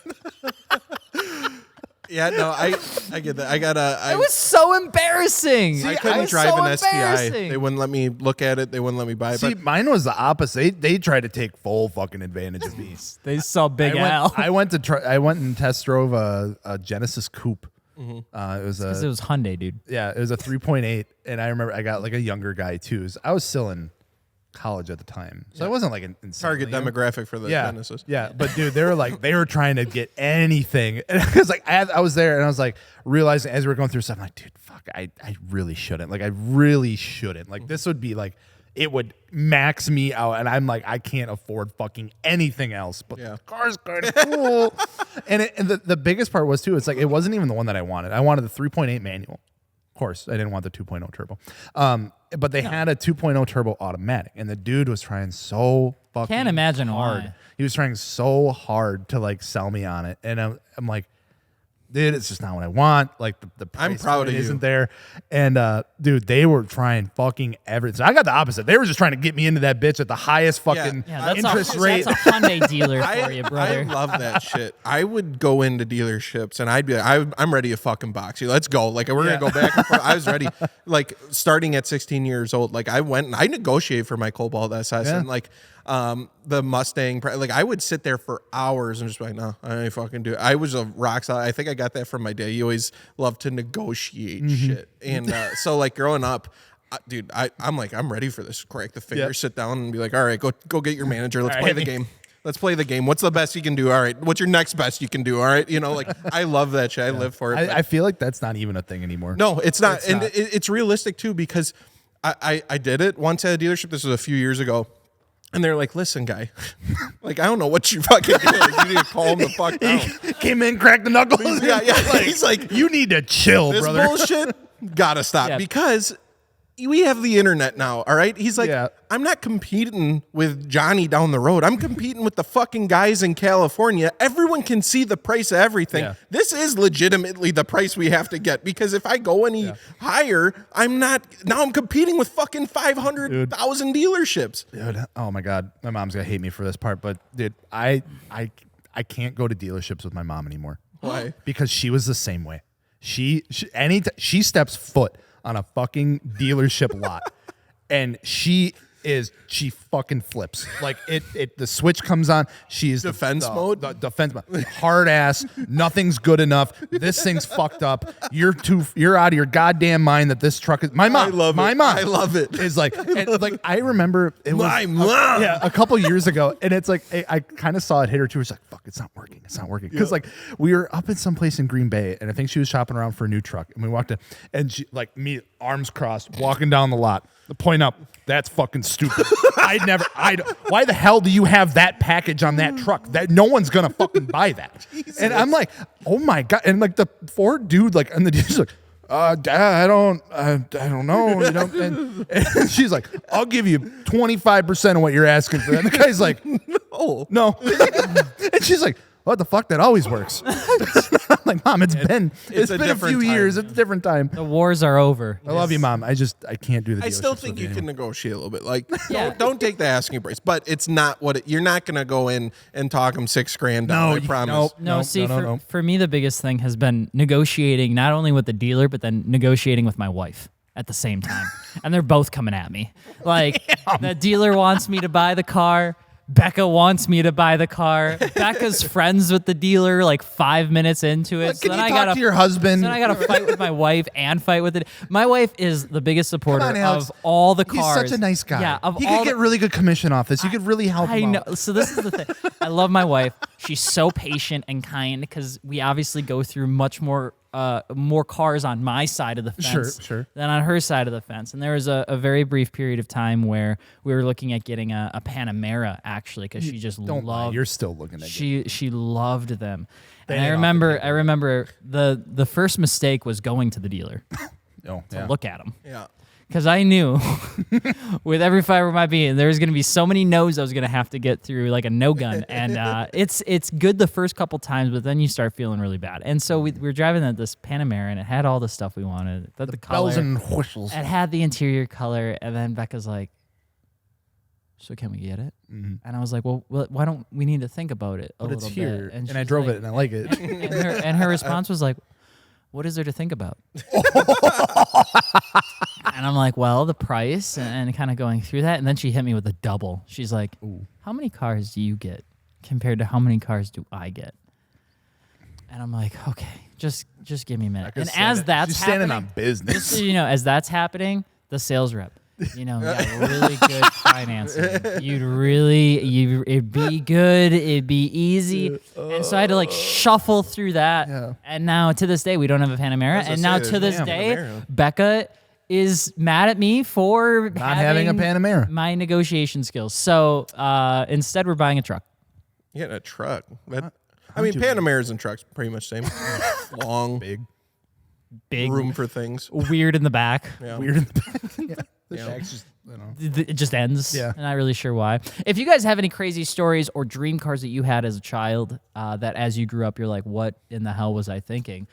Speaker 2: Yeah, no, I get that.
Speaker 1: It was so embarrassing.
Speaker 2: I couldn't drive an STI. They wouldn't let me look at it. They wouldn't let me buy it.
Speaker 3: See, mine was the opposite. They tried to take full fucking advantage of me.
Speaker 1: They saw Big Al.
Speaker 3: I went and test drove a Genesis Coupe. It was
Speaker 1: Because it was Hyundai, dude.
Speaker 3: Yeah, it was a 3.8, and I remember I got like a younger guy too. I was still in college at the time, so I wasn't like an
Speaker 2: target demographic for the Genesis.
Speaker 3: Yeah, but dude, they were trying to get anything. And I was like, I was there, and I was like realizing as we were going through stuff, I'm like, dude, fuck, I really shouldn't. Like, I really shouldn't. Like, this would be like, it would max me out, and I'm like, I can't afford fucking anything else. But the car's kind of cool. and the biggest part was too, it's like it wasn't even the one that I wanted. I wanted the 3.8 manual. course, I didn't want the 2.0 turbo. But they had a 2.0 turbo automatic, and the dude was trying so fucking
Speaker 1: Can't imagine
Speaker 3: hard.
Speaker 1: why.
Speaker 3: He was trying so hard to like sell me on it, and I'm like, dude, it's just not what I want. Like the price
Speaker 2: I'm proud
Speaker 3: point
Speaker 2: of you.
Speaker 3: isn't there. And dude, they were trying fucking everything. I got the opposite. They were just trying to get me into that bitch at the highest fucking interest rate.
Speaker 1: That's a Hyundai dealer for you, brother.
Speaker 2: I love that shit. I would go into dealerships and I'd be like, I'm ready to fucking box you. Let's go. Like, we're going to go back and forth. I was ready. Like, starting at 16 years old, like, I went and I negotiated for my Cobalt SS and like, the Mustang, like I would sit there for hours and just be like, no, I ain't fucking do it. I was a rock solid. I think I got that from my dad. He always loved to negotiate shit. And so like growing up, dude, I'm like, I'm ready for this. Crack the finger, sit down and be like, all right, go get your manager. Let's play the game. Let's play the game. What's the best you can do? All right. What's your next best you can do? All right. You know, like I love that shit. I live for it.
Speaker 3: I feel like that's not even a thing anymore.
Speaker 2: No, it's not. It's realistic too, because I did it once at a dealership. This was a few years ago. And they're like, listen, guy, like, I don't know what you fucking do. Like, you need to calm the fuck down.
Speaker 3: He came in, cracked the knuckles.
Speaker 2: Yeah. He's like,
Speaker 3: you need to chill,
Speaker 2: this
Speaker 3: brother.
Speaker 2: bullshit gotta stop because we have the internet now, all right? He's like, I'm not competing with Johnny down the road. I'm competing with the fucking guys in California. Everyone can see the price of everything.
Speaker 3: Yeah.
Speaker 2: This is legitimately the price we have to get, because if I go any higher, now I'm competing with fucking 500,000 dealerships.
Speaker 3: Dude, oh my God. My mom's gonna hate me for this part, but dude, I can't go to dealerships with my mom anymore.
Speaker 2: Why?
Speaker 3: Because she was the same way. She steps foot on a fucking dealership lot, and she fucking flips. Like the switch comes on. She is
Speaker 2: Defense mode?
Speaker 3: The defense mode. Hard ass. Nothing's good enough. This thing's fucked up. You're out of your goddamn mind that this truck is. My mom.
Speaker 2: I love it.
Speaker 3: Is like, and like I remember it was
Speaker 2: My mom.
Speaker 3: a couple years ago, and it's like I kind of saw it hit her too. It's like, fuck, it's not working. Because like we were up in some place in Green Bay, and I think she was shopping around for a new truck, and we walked in, and she like me, arms crossed, walking down the lot. The point up, that's fucking stupid. Why the hell do you have that package on that truck? That no one's gonna fucking buy that. Jesus. And I'm like, oh my God. And like the Ford dude, like, and the dude's like, Dad, I don't know. You know? And she's like, I'll give you 25% of what you're asking for. And the guy's like, no. And she's like, what the fuck? That always works. I'm like, Mom, it's been a few years. It's a different time.
Speaker 1: The wars are over.
Speaker 3: I love you, Mom. I can't do the dealerships.
Speaker 2: I still think you can negotiate a little bit. Like, don't take the asking price, but it's not you're not going to go in and talk them $6,000 down. I promise.
Speaker 1: No. For me, the biggest thing has been negotiating not only with the dealer, but then negotiating with my wife at the same time. And they're both coming at me. Like, the dealer wants me to buy the car. Becca wants me to buy the car. Becca's friends with the dealer like 5 minutes into it.
Speaker 3: Can you talk to your husband?
Speaker 1: Then I got to fight with my wife and fight with it. My wife is the biggest supporter of all the cars.
Speaker 3: He's such a nice guy.
Speaker 1: Yeah,
Speaker 3: he could get really good commission off this. You could really help him out.
Speaker 1: So this is the thing. I love my wife. She's so patient and kind because we obviously go through much more cars on my side of the fence than on her side of the fence. And there was a very brief period of time where we were looking at getting a Panamera, actually, because she just loved.
Speaker 3: You're still looking at
Speaker 1: she loved them. And I remember the first mistake was going to the dealer to look at them.
Speaker 2: Yeah.
Speaker 1: Because I knew with every fiber of my being, there was going to be so many no's I was going to have to get through like a no gun. And it's good the first couple times, but then you start feeling really bad. And so we were driving this Panamera, and it had all the stuff we wanted. The color,
Speaker 3: bells and whistles.
Speaker 1: It had the interior color. And then Becca's like, so can we get it? Mm-hmm. And I was like, well, why don't we need to think about it a little bit?
Speaker 3: Here. And I drove it, and I like it.
Speaker 1: And her response was like, what is there to think about? And I'm like, well, the price, and kind of going through that. And then she hit me with a double. She's like, how many cars do you get compared to how many cars do I get? And I'm like, okay, just give me a minute. And as that's
Speaker 3: she's
Speaker 1: happening,
Speaker 3: standing on business.
Speaker 1: Just so you know, as that's happening, the sales rep, got really good financing. It'd be good, it'd be easy. And so I had to like shuffle through that. Yeah. And now to this day, we don't have a Panamera. And now to this day, Panamera. Becca is mad at me for
Speaker 3: not having a Panamera.
Speaker 1: My negotiation skills. So instead, we're buying a truck.
Speaker 2: Yeah, a truck. Panameras and trucks pretty much same. Long,
Speaker 3: big.
Speaker 1: big
Speaker 2: room for things.
Speaker 1: weird in the back.
Speaker 2: Yeah.
Speaker 3: Weird in the back. Yeah. The shack's just,
Speaker 1: It just ends.
Speaker 3: Yeah.
Speaker 1: I'm not really sure why. If you guys have any crazy stories or dream cars that you had as a child that as you grew up, you're like, what in the hell was I thinking?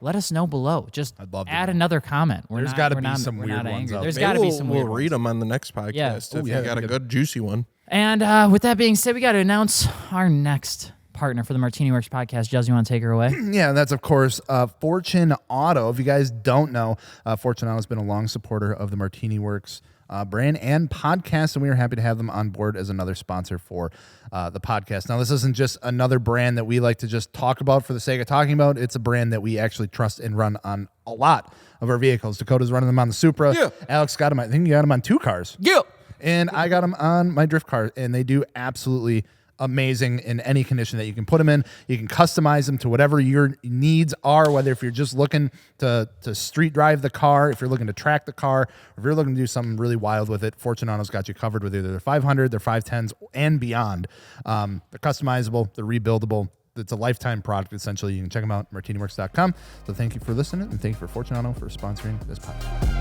Speaker 1: Let us know below. Just
Speaker 3: I'd love to
Speaker 1: add
Speaker 3: know.
Speaker 1: another comment.
Speaker 3: There's gotta be some
Speaker 1: we're
Speaker 3: weird
Speaker 1: not
Speaker 3: ones
Speaker 1: angry.
Speaker 3: out
Speaker 1: There's
Speaker 3: there.
Speaker 1: got to
Speaker 2: Maybe
Speaker 1: be some
Speaker 2: we'll
Speaker 1: weird
Speaker 2: read
Speaker 1: ones.
Speaker 2: them on the next podcast
Speaker 1: Yeah.
Speaker 2: if
Speaker 3: Oh,
Speaker 2: you
Speaker 3: yeah,
Speaker 2: got a
Speaker 3: that'd be
Speaker 2: good juicy one.
Speaker 1: And with that being said, we got to announce our next partner for the MartiniWorks podcast. Jez, you want to take her away?
Speaker 3: Yeah, that's, of course, Fortune Auto. If you guys don't know, Fortune Auto has been a long supporter of the MartiniWorks brand and podcast, and we are happy to have them on board as another sponsor for the podcast. Now, this isn't just another brand that we like to just talk about for the sake of talking about. It's a brand that we actually trust and run on a lot of our vehicles. Dakota's running them on the Supra.
Speaker 2: Yeah.
Speaker 3: Alex got them, I think you got them on 2 cars.
Speaker 1: Yeah.
Speaker 3: And I got them on my drift car, and they do absolutely amazing in any condition that you can put them in. You can customize them to whatever your needs are, whether if you're just looking to street drive the car, if you're looking to track the car, or if you're looking to do something really wild with it, Fortune Auto's got you covered with either their 500, their 510s, and beyond. They're customizable, they're rebuildable. It's a lifetime product, essentially. You can check them out at MartiniWorks.com. So thank you for listening, and thank you for Fortune Auto for sponsoring this podcast.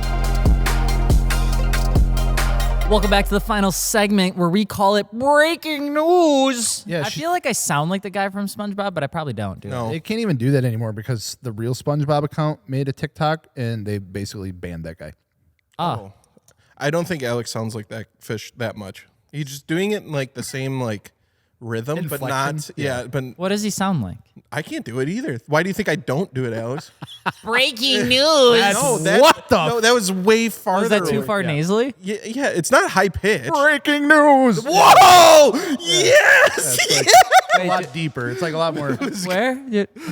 Speaker 1: Welcome back to the final segment where we call it breaking news.
Speaker 3: Yeah,
Speaker 1: I feel like I sound like the guy from SpongeBob, but I probably don't.
Speaker 2: No.
Speaker 3: They can't even do that anymore because the real SpongeBob account made a TikTok, and they basically banned that guy.
Speaker 2: Oh. I don't think Alex sounds like that fish that much. He's just doing it in like the same like rhythm, but not.
Speaker 3: Inflection?
Speaker 2: Yeah, but
Speaker 1: What does he sound like?
Speaker 2: I can't do it either. Why do you think I don't do it, Alex?
Speaker 1: Breaking news.
Speaker 2: No, that,
Speaker 3: what the
Speaker 2: No, that was way farther.
Speaker 1: Was that too
Speaker 2: away.
Speaker 1: far nasally?
Speaker 2: Yeah, it's not high pitch.
Speaker 3: Breaking news!
Speaker 2: Whoa! Yes!
Speaker 3: A lot deeper. It's like a lot more.
Speaker 1: Where?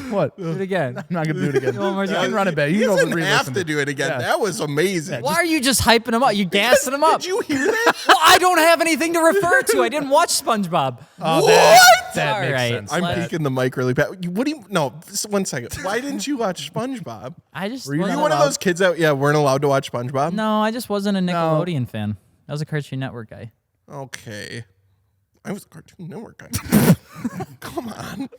Speaker 3: What?
Speaker 1: Do it again.
Speaker 3: I'm not gonna do it again.
Speaker 1: One more
Speaker 3: You
Speaker 1: time.
Speaker 3: can run it back. You
Speaker 2: He
Speaker 3: can go
Speaker 2: doesn't
Speaker 3: re-listen
Speaker 2: have to do it again.
Speaker 3: Yeah.
Speaker 2: That was amazing.
Speaker 1: Why are you just hyping him up? You gassing him up.
Speaker 2: Did you hear that?
Speaker 1: Well, I don't have anything to refer to. I didn't watch SpongeBob.
Speaker 3: Oh,
Speaker 2: What?
Speaker 3: That
Speaker 1: All
Speaker 3: makes
Speaker 1: right.
Speaker 3: sense.
Speaker 2: I'm
Speaker 1: Let's-
Speaker 2: peeking the mic really bad. What do you? No, one second. Why didn't you watch SpongeBob?
Speaker 1: I just
Speaker 3: Were you
Speaker 2: Were you
Speaker 1: wasn't-
Speaker 2: one of those kids that weren't allowed to watch SpongeBob?
Speaker 1: No, I just wasn't a Nickelodeon fan. I was a Cartoon Network guy.
Speaker 2: Okay. I was a Cartoon Network guy. Come on.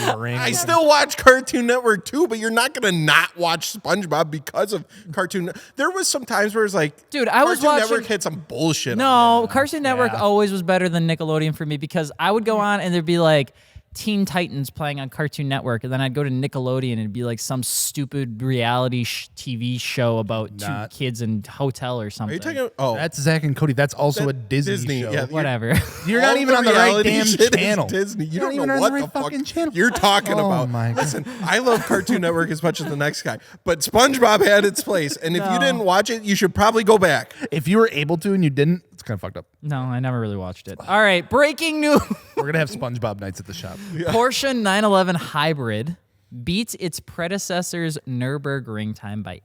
Speaker 3: Boring.
Speaker 2: I still watch Cartoon Network too, but you're not gonna not watch SpongeBob because of Cartoon. There was some times where it's like,
Speaker 1: Dude, I was
Speaker 2: Cartoon
Speaker 1: watching-
Speaker 2: Network had some bullshit.
Speaker 1: No, Cartoon Network
Speaker 3: Yeah.
Speaker 1: always was better than Nickelodeon for me because I would go on and there'd be like Teen Titans playing on Cartoon Network, and then I'd go to Nickelodeon and it'd be like some stupid reality TV show about
Speaker 3: Not-
Speaker 1: two kids in hotel or
Speaker 2: Are
Speaker 1: something.
Speaker 2: you talking about? Oh,
Speaker 3: That's Zach and Cody. That's also a Disney, show.
Speaker 2: yeah.
Speaker 1: Whatever.
Speaker 3: You're not
Speaker 2: All
Speaker 3: even on the right
Speaker 2: reality
Speaker 3: damn
Speaker 2: shit is
Speaker 3: channel.
Speaker 2: Disney. You
Speaker 3: You're
Speaker 2: don't
Speaker 3: not even
Speaker 2: know
Speaker 3: on
Speaker 2: what
Speaker 3: the
Speaker 2: the
Speaker 3: right
Speaker 2: fuck
Speaker 3: fucking channel.
Speaker 2: you're talking
Speaker 3: Oh
Speaker 2: about.
Speaker 3: my God.
Speaker 2: Listen, I love Cartoon Network as much as the next guy, but SpongeBob had its place, and if you
Speaker 1: No.
Speaker 2: didn't watch it, you should probably go back.
Speaker 3: If you were able to and you didn't, it's kind of fucked up.
Speaker 1: No, I never really watched it. All right, breaking news.
Speaker 3: We're gonna have SpongeBob nights at the shop.
Speaker 1: Porsche 911 Hybrid beats its predecessor's Nürburgring time by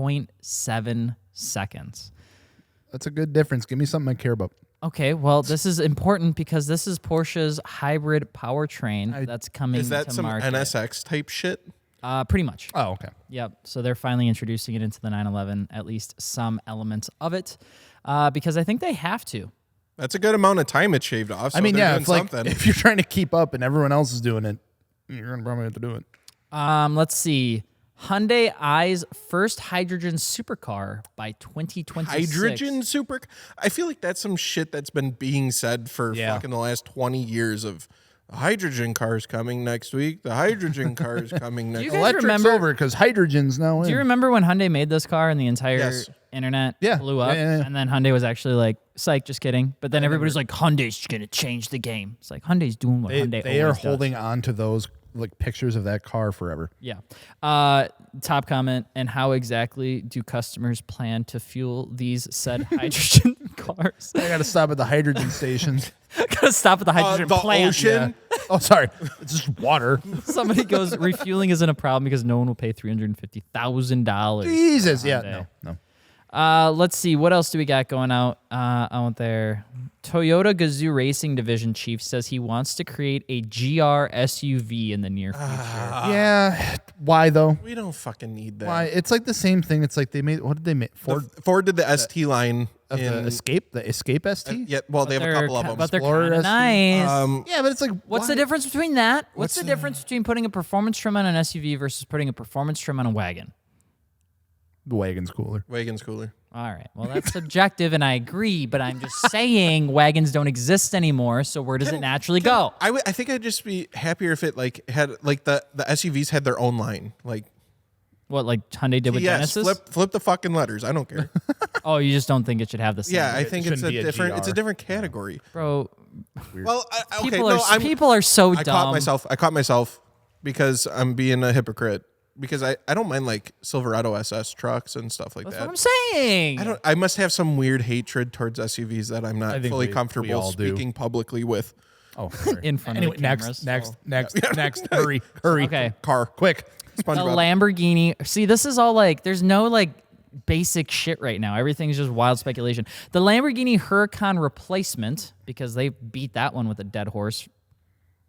Speaker 1: 8.7 seconds.
Speaker 3: That's a good difference. Give me something I care about.
Speaker 1: Okay, well, this is important because this is Porsche's hybrid powertrain that's coming
Speaker 2: Is that
Speaker 1: to
Speaker 2: some
Speaker 1: market.
Speaker 2: NSX type shit?
Speaker 1: Pretty much.
Speaker 3: Oh, okay.
Speaker 1: Yep. So they're finally introducing it into the 911, at least some elements of it, because I think they have to.
Speaker 2: That's a good amount of time it shaved off. So
Speaker 3: I mean,
Speaker 2: they're
Speaker 3: yeah,
Speaker 2: doing
Speaker 3: it's like
Speaker 2: something.
Speaker 3: if you're trying to keep up and everyone else is doing it, you're gonna probably have to do it.
Speaker 1: Let's see. Hyundai eyes first hydrogen supercar by 2026.
Speaker 2: Hydrogen super. I feel like that's some shit that's been being said for
Speaker 3: Yeah.
Speaker 2: fucking the last 20 years of the hydrogen car's coming next week. The hydrogen car is coming next
Speaker 1: you
Speaker 2: week.
Speaker 1: guys
Speaker 3: Electric's
Speaker 1: remember-
Speaker 3: over because hydrogen's now in.
Speaker 1: Do you remember when Hyundai made this car and the entire
Speaker 2: Yes.
Speaker 1: internet
Speaker 3: Yeah.
Speaker 1: blew up?
Speaker 3: Yeah, yeah, yeah.
Speaker 1: And then Hyundai was actually like, psych, just kidding. But then everybody's like, Hyundai's going to change the game. It's like, Hyundai's doing what Hyundai
Speaker 3: they are
Speaker 1: always does.
Speaker 3: holding on to those like pictures of that car forever.
Speaker 1: Yeah. Top comment, and how exactly do customers plan to fuel these said hydrogen cars?
Speaker 3: I gotta stop at the hydrogen stations.
Speaker 1: Gotta stop at the hydrogen
Speaker 2: the
Speaker 1: plant.
Speaker 2: ocean.
Speaker 3: Oh, sorry. It's just water.
Speaker 1: Somebody goes, refueling isn't a problem because no one will pay $350,000.
Speaker 3: Jesus. Yeah.
Speaker 1: Hyundai.
Speaker 3: No.
Speaker 1: Let's see. What else do we got going out there? Toyota Gazoo Racing Division chief says he wants to create a GR SUV in the near future.
Speaker 3: Yeah. Why though?
Speaker 2: We don't fucking need that.
Speaker 3: Why? It's like the same thing. It's like they made. What did they make?
Speaker 2: Ford did the ST line.
Speaker 3: Of the Escape. The Escape ST.
Speaker 2: Yeah, well, they have a couple of them.
Speaker 1: But they're
Speaker 3: Explorer
Speaker 1: kind of
Speaker 3: SUV.
Speaker 1: nice.
Speaker 3: Yeah, but it's like
Speaker 1: What's
Speaker 3: why?
Speaker 1: the difference between that? What's the difference between putting a performance trim on an SUV versus putting a performance trim on a wagon?
Speaker 3: The wagon's cooler.
Speaker 2: Wagon's cooler.
Speaker 1: All right. Well, that's subjective, and I agree. But I'm just saying wagons don't exist anymore. So where does it naturally go?
Speaker 2: I think I'd just be happier if it like had like the SUVs had their own line. Like
Speaker 1: What, like Hyundai did with
Speaker 2: yes,
Speaker 1: Genesis?
Speaker 2: flip the fucking letters. I don't care.
Speaker 1: Oh, you just don't think it should have the same.
Speaker 2: Yeah, I think it's
Speaker 3: shouldn't be a
Speaker 2: it's a
Speaker 3: GR.
Speaker 2: different category.
Speaker 1: Bro,
Speaker 2: Well, okay,
Speaker 1: people are so
Speaker 2: I
Speaker 1: dumb.
Speaker 2: I caught myself because I'm being a hypocrite because I don't mind like Silverado SS trucks and stuff like
Speaker 1: That's
Speaker 2: that.
Speaker 1: what I'm saying.
Speaker 2: I must have some weird hatred towards SUVs that I'm not
Speaker 3: think
Speaker 2: fully
Speaker 3: we
Speaker 2: comfortable
Speaker 3: all do.
Speaker 2: speaking publicly with.
Speaker 3: Oh, sorry.
Speaker 1: In front
Speaker 3: Anyway,
Speaker 1: of the cameras.
Speaker 3: next. Hurry.
Speaker 1: Okay.
Speaker 2: Car,
Speaker 3: Quick.
Speaker 1: The
Speaker 2: SpongeBob.
Speaker 1: Lamborghini. See, this is all like, there's no like basic shit right now. Everything's just wild speculation. The Lamborghini Huracan replacement, because they beat that one with a dead horse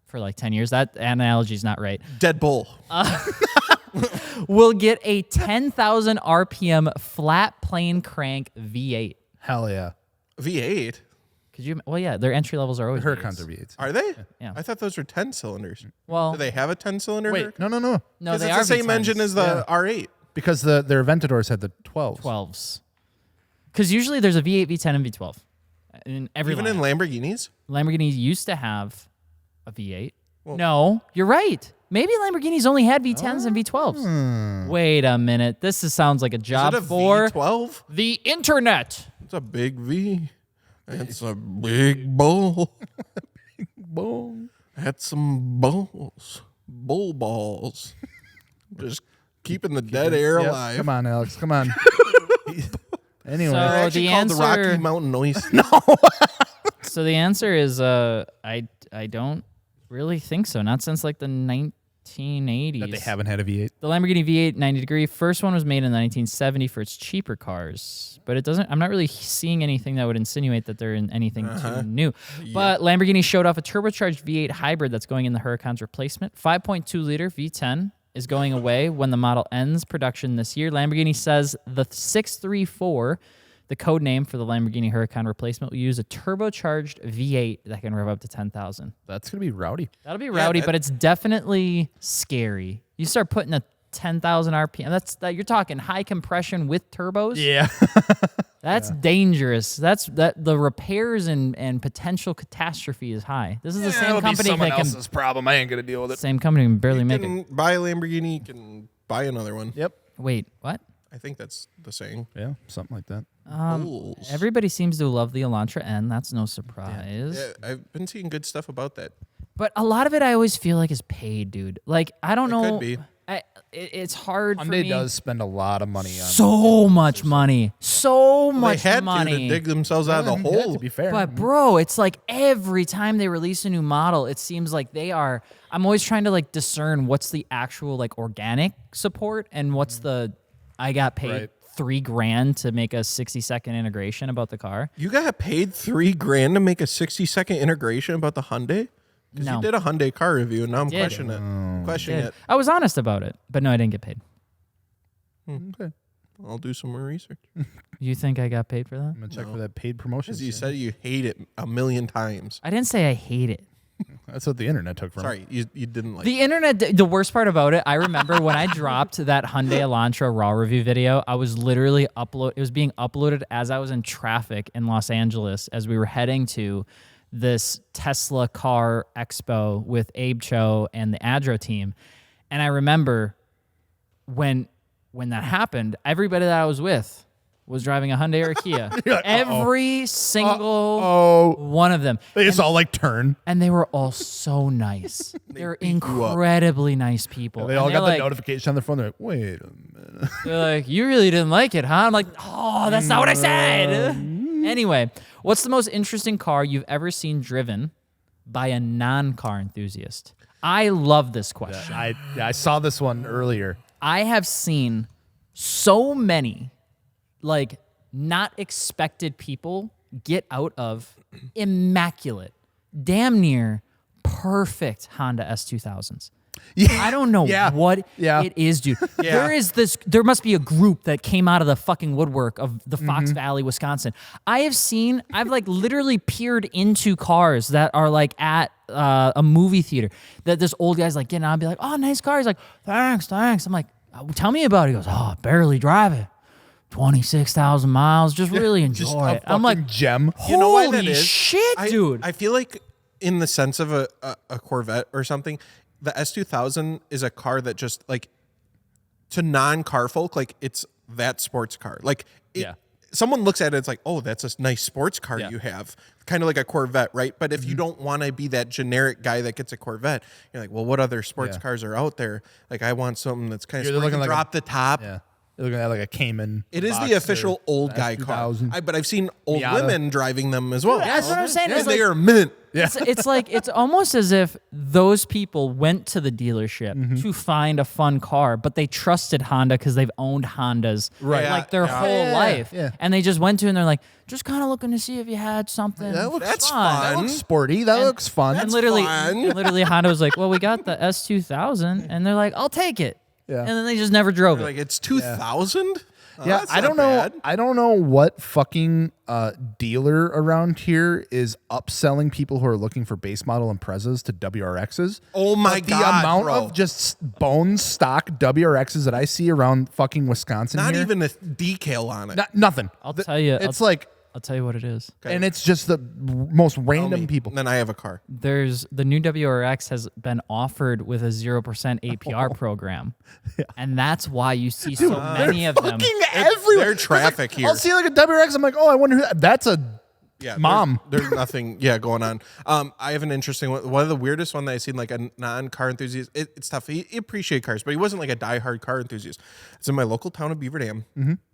Speaker 1: for like 10 years. That analogy's not right.
Speaker 2: Dead Bull.
Speaker 1: Will get a 10,000 RPM flat plane crank V8.
Speaker 3: Hell yeah.
Speaker 2: V8.
Speaker 1: Could you? Well, yeah, their entry levels are always
Speaker 3: Huracans
Speaker 1: V8s.
Speaker 3: are V8s.
Speaker 2: Are they?
Speaker 1: Yeah.
Speaker 2: I thought those were 10 cylinders.
Speaker 1: Well,
Speaker 2: Do they have a 10 cylinder?
Speaker 3: Wait, no.
Speaker 1: no,
Speaker 2: Because
Speaker 1: they
Speaker 2: it's
Speaker 1: are
Speaker 2: the same
Speaker 1: V10s.
Speaker 2: engine as the R8.
Speaker 3: Because their Aventadors had the 12s.
Speaker 1: 12s. Because usually there's a V8, V10, and V12. In every
Speaker 2: Even
Speaker 1: lineup.
Speaker 2: in Lamborghinis?
Speaker 1: Lamborghini used to have a V8. No, you're right. Maybe Lamborghinis only had V10s and V12s. Wait a minute. Sounds like a job
Speaker 2: Is it a
Speaker 1: for
Speaker 2: V12?
Speaker 1: the internet.
Speaker 2: It's a big V. It's a big bull.
Speaker 3: Boom.
Speaker 2: That's some bulls. Bull balls. Just keeping the dead air
Speaker 3: Yep.
Speaker 2: alive.
Speaker 3: Come on, Alex. Come on. Anyway.
Speaker 1: So-
Speaker 2: They're actually
Speaker 1: the
Speaker 2: called the Rocky
Speaker 1: answer-
Speaker 2: Mountain Oyster.
Speaker 1: So the answer is I don't really think so. Not since like the 1980s.
Speaker 3: That they haven't had a V8.
Speaker 1: The Lamborghini V8 90 degree first one was made in 1970 for its cheaper cars, but it doesn't. I'm not really seeing anything that would insinuate that they're in anything too new. But Lamborghini showed off a turbocharged V8 hybrid that's going in the Huracan's replacement. 5.2 liter V10 is going away when the model ends production this year. Lamborghini says the 634, the code name for the Lamborghini Huracan replacement, will use a turbocharged V8 that can rev up to 10,000.
Speaker 3: That's going to be rowdy.
Speaker 1: That'll be rowdy, but it's definitely scary. You start putting a 10,000 RPM. You're talking high compression with turbos.
Speaker 3: Yeah.
Speaker 1: That's dangerous. The repairs and potential catastrophe is high. This is the same company
Speaker 3: someone
Speaker 1: that can
Speaker 3: else's problem. I ain't going to deal with it.
Speaker 1: same company can barely
Speaker 2: You
Speaker 1: make it.
Speaker 2: can buy a Lamborghini, you can buy another one.
Speaker 3: Yep.
Speaker 1: Wait, what?
Speaker 2: I think that's the saying.
Speaker 3: Yeah, something like that.
Speaker 2: Bulls.
Speaker 1: Everybody seems to love the Elantra N. That's no surprise.
Speaker 2: Yeah, I've been seeing good stuff about that.
Speaker 1: But a lot of it I always feel like is paid, dude. Like I don't know.
Speaker 2: could be.
Speaker 1: It's hard for
Speaker 3: Hyundai
Speaker 1: me.
Speaker 3: does spend a lot of money on
Speaker 1: So much money. So much
Speaker 2: They had
Speaker 1: money.
Speaker 2: to dig themselves out of the
Speaker 3: Yeah,
Speaker 2: hole.
Speaker 3: to be fair.
Speaker 1: But bro, it's like every time they release a new model, it seems like they are. I'm always trying to like discern what's the actual like organic support and what's the I got paid
Speaker 3: Right.
Speaker 1: $3,000 to make a 60-second integration about the car.
Speaker 2: You got paid $3,000 to make a 60-second integration about the Hyundai? Because
Speaker 1: No.
Speaker 2: you did a Hyundai car review, and now I'm
Speaker 1: Did.
Speaker 2: questioning it.
Speaker 1: I was honest about it, but no, I didn't get paid.
Speaker 3: Okay.
Speaker 2: I'll do some more research.
Speaker 1: You think I got paid for that?
Speaker 3: I'm going to check for that paid promotion.
Speaker 2: Because you said you hate it a million times.
Speaker 1: I didn't say I hate it.
Speaker 3: That's what the internet took from.
Speaker 2: Sorry, you didn't like
Speaker 1: The internet, the worst part about it, I remember when I dropped that Hyundai Elantra raw review video, I was literally it was being uploaded as I was in traffic in Los Angeles as we were heading to this Tesla car expo with Abe Cho and the Adro team. And I remember when that happened, everybody that I was with was driving a Hyundai or a Kia. Every single one of them.
Speaker 3: They just all like turn.
Speaker 1: And they were all so nice. They're
Speaker 2: beat you up.
Speaker 1: incredibly nice people.
Speaker 3: They
Speaker 1: And
Speaker 3: all
Speaker 1: they're
Speaker 3: got
Speaker 1: like,
Speaker 3: the notification on their phone. They're like, wait a minute.
Speaker 1: They're like, you really didn't like it, huh? I'm like, oh, that's not what I said. Anyway, what's the most interesting car you've ever seen driven by a non-car enthusiast? I love this question.
Speaker 3: I saw this one earlier.
Speaker 1: I have seen so many, like, not expected people get out of immaculate, damn near perfect Honda S2000s. I don't know what it is, dude. There must be a group that came out of the fucking woodwork of the Fox Valley, Wisconsin. I've like literally peered into cars that are like at a movie theater that this old guy's like getting out and be like, oh, nice car. He's like, thanks. I'm like, tell me about it. He goes, oh, barely drive it. 26,000 miles. Just really enjoy it. I'm like,
Speaker 3: gem.
Speaker 2: You know why that
Speaker 1: holy
Speaker 2: is?
Speaker 1: shit, dude.
Speaker 2: I feel like in the sense of a Corvette or something, the S2000 is a car that just like to non-car folk, like it's that sports car. Like someone looks at it, it's like, oh, that's a nice sports car you have. Kind of like a Corvette, right? But if you don't want to be that generic guy that gets a Corvette, you're like, well, what other sports cars are out there? Like, I want something that's kind of looking like drop the top.
Speaker 3: Yeah. You're looking at like a Cayman.
Speaker 2: It is the official old guy car. But I've seen old women driving them as well.
Speaker 1: That's what I'm saying.
Speaker 2: Yeah,
Speaker 1: It's
Speaker 2: they
Speaker 1: like,
Speaker 2: are mint.
Speaker 3: Yeah.
Speaker 1: it's like it's almost as if those people went to the dealership to find a fun car, but they trusted Honda because they've owned Hondas like their whole life.
Speaker 3: Yeah.
Speaker 1: And they just went to and they're like, just kind of looking to see if you had something.
Speaker 2: That's
Speaker 1: fun.
Speaker 3: That looks sporty. That looks fun.
Speaker 1: And literally,
Speaker 2: fun.
Speaker 1: literally Honda was like, well, we got the S2000, and they're like, I'll take it.
Speaker 3: Yeah.
Speaker 1: And then they just never drove it.
Speaker 2: Like, it's 2000? Oh,
Speaker 3: Yeah,
Speaker 2: that's
Speaker 3: I don't
Speaker 2: not
Speaker 3: know.
Speaker 2: bad.
Speaker 3: I don't know what fucking dealer around here is upselling people who are looking for base model Imprezas to WRXs.
Speaker 2: Oh my
Speaker 3: But
Speaker 2: God,
Speaker 3: the amount
Speaker 2: bro.
Speaker 3: of just bone stock WRXs that I see around fucking Wisconsin.
Speaker 2: Not
Speaker 3: here,
Speaker 2: even a decal on it.
Speaker 3: nothing.
Speaker 1: I'll tell you.
Speaker 3: It's like,
Speaker 1: I'll tell you what it is.
Speaker 3: and it's just the most
Speaker 2: Tell
Speaker 3: random
Speaker 2: me.
Speaker 3: people.
Speaker 2: Then I have a car.
Speaker 1: There's the new WRX has been offered with a 0% APR program, and that's why you see so many of them.
Speaker 3: Fucking everywhere.
Speaker 2: There's traffic here.
Speaker 3: I'll see like a WRX. I'm like, oh, I wonder who that's a.
Speaker 2: Yeah,
Speaker 3: Mom.
Speaker 2: There's nothing, going on. I have an interesting one. One of the weirdest one that I've seen, like a non-car enthusiast. It's tough. He appreciated cars, but he wasn't like a diehard car enthusiast. It's in my local town of Beaver Dam,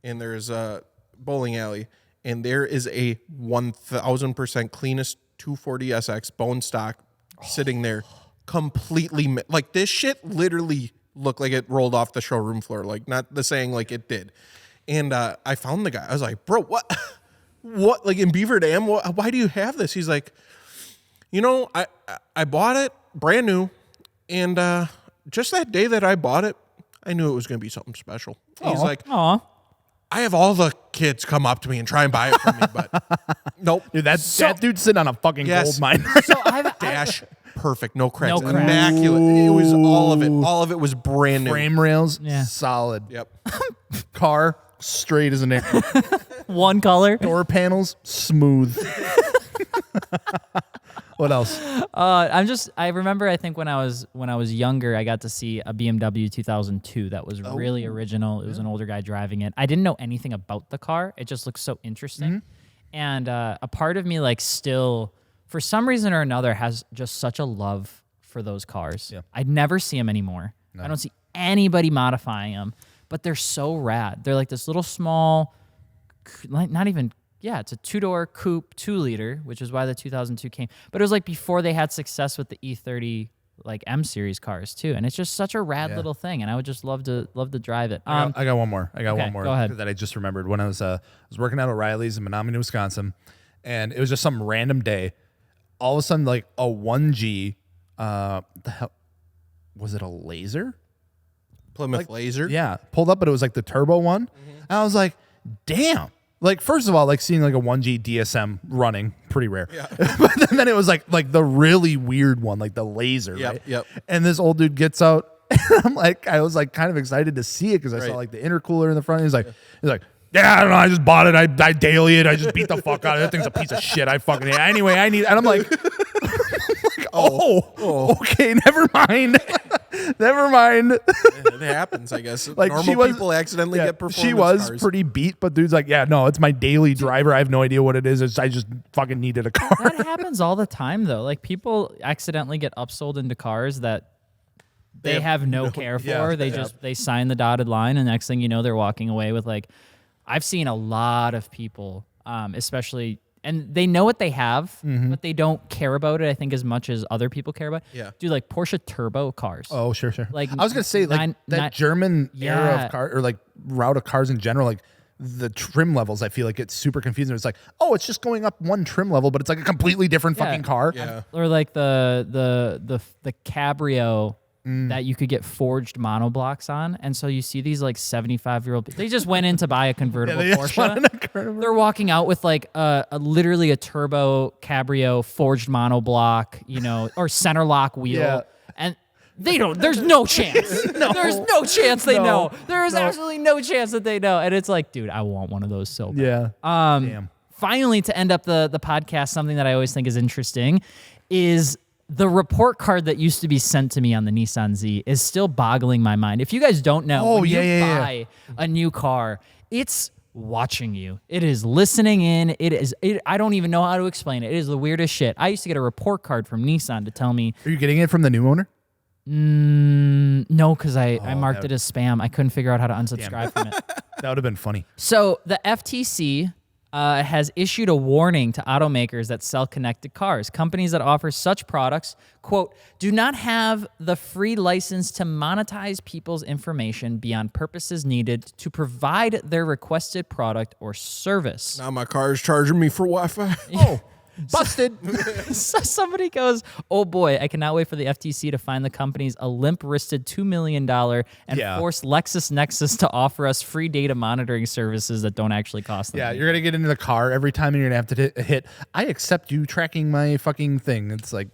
Speaker 2: and there's a bowling alley, and there is a 1,000% cleanest 240 SX bone stock sitting there, completely like this shit literally looked like it rolled off the showroom floor, like not the saying like it did. And I found the guy. I was like, bro, what? What, like in Beaver Dam? Why do you have this? He's like, I bought it brand new, and just that day that I bought it, I knew it was going to be something special. He's like,
Speaker 1: Aw.
Speaker 2: I have all the kids come up to me and try and buy it from me, but nope.
Speaker 3: Dude, that dude's sitting on a fucking gold mine.
Speaker 1: So I've
Speaker 2: Dash, perfect, no cracks,
Speaker 1: No cracks.
Speaker 2: immaculate. It was all of it. All of it was brand new.
Speaker 3: Frame rails,
Speaker 1: Yeah.
Speaker 3: solid.
Speaker 2: Yep.
Speaker 3: Car, straight as an arrow.
Speaker 1: one color.
Speaker 3: Door panels, smooth. What else?
Speaker 1: I remember, I think when I was younger, I got to see a BMW 2002 that was really original. It was an older guy driving it. I didn't know anything about the car. It just looked so interesting. And a part of me like still, for some reason or another, has just such a love for those cars.
Speaker 3: Yeah.
Speaker 1: I'd never see them anymore. I don't see anybody modifying them, but they're so rad. They're like this little small, like not even, it's a 2-door coupe 2-liter, which is why the 2002 came. But it was like before they had success with the E30 like M series cars too, and it's just such a rad little thing. And I would just love to drive it.
Speaker 3: I got one more.
Speaker 1: Go ahead.
Speaker 3: That I just remembered when I was working at O'Reilly's in Menominee, Wisconsin, and it was just some random day. All of a sudden, like a 1G, the hell was it? A Laser?
Speaker 2: Plymouth Laser.
Speaker 3: Yeah, pulled up, but it was like the turbo one. And I was like, damn. Like, first of all, like seeing like a 1G DSM running, pretty rare. Yeah. But then it was like the really weird one, like the Laser, right?
Speaker 2: Yep.
Speaker 3: And this old dude gets out, and I was like kind of excited to see it because I saw like the intercooler in the front. He's like, yeah, I don't know, I just bought it. I daily it. I just beat the fuck out of it. That thing's a piece of shit. I fucking hate it. Anyway, I need, and I'm like, okay, never mind. Never mind.
Speaker 2: It happens, I guess.
Speaker 3: Like
Speaker 2: Normal people accidentally get performance
Speaker 3: She was
Speaker 2: cars.
Speaker 3: pretty beat, but dude's like, yeah, no, it's my daily driver. I have no idea what it is. I just fucking needed a car.
Speaker 1: That happens all the time though. Like people accidentally get upsold into cars that they have no care for. They sign the dotted line, and next thing you know, they're walking away with like, I've seen a lot of people, especially, and they know what they have, but they don't care about it, I think, as much as other people care about it.
Speaker 2: Yeah.
Speaker 1: Do like Porsche turbo cars.
Speaker 3: Oh, sure.
Speaker 1: Like
Speaker 3: I was gonna say, like that German era of car, or like route of cars in general, like the trim levels, I feel like it's super confusing. It's like, oh, it's just going up one trim level, but it's like a completely different fucking car.
Speaker 2: Yeah.
Speaker 1: Or like the Cabrio that you could get forged monoblocks on. And so you see these like 75-year-old they just went in to buy a convertible Porsche. They're walking out with like literally a turbo Cabrio forged monoblock, or center lock wheel.
Speaker 3: Yeah.
Speaker 1: And They don't. There's no chance. There's no chance they know. There is absolutely no chance that they know. And it's like, dude, I want one of those so bad.
Speaker 3: Yeah. Damn.
Speaker 1: Finally, to end up the podcast, something that I always think is interesting is the report card that used to be sent to me on the Nissan Z is still boggling my mind. If you guys don't know, when you buy a new car, it's watching you. It is listening in. I don't even know how to explain it. It is the weirdest shit. I used to get a report card from Nissan to tell me.
Speaker 3: Are you getting it from the new owner?
Speaker 1: No, because I marked it as spam. I couldn't figure out how to unsubscribe from it.
Speaker 3: That would have been funny.
Speaker 1: So the FTC has issued a warning to automakers that sell connected cars. Companies that offer such products, quote, do not have the free license to monetize people's information beyond purposes needed to provide their requested product or service.
Speaker 2: Now my car is charging me for Wi-Fi.
Speaker 3: Oh, busted.
Speaker 1: So somebody goes, oh boy, I cannot wait for the FTC to find the companies a limp-wristed $2 million and force LexisNexis to offer us free data monitoring services that don't actually cost them.
Speaker 3: Yeah, you're going to get into the car every time and you're going to have to hit, I accept you tracking my fucking thing. It's like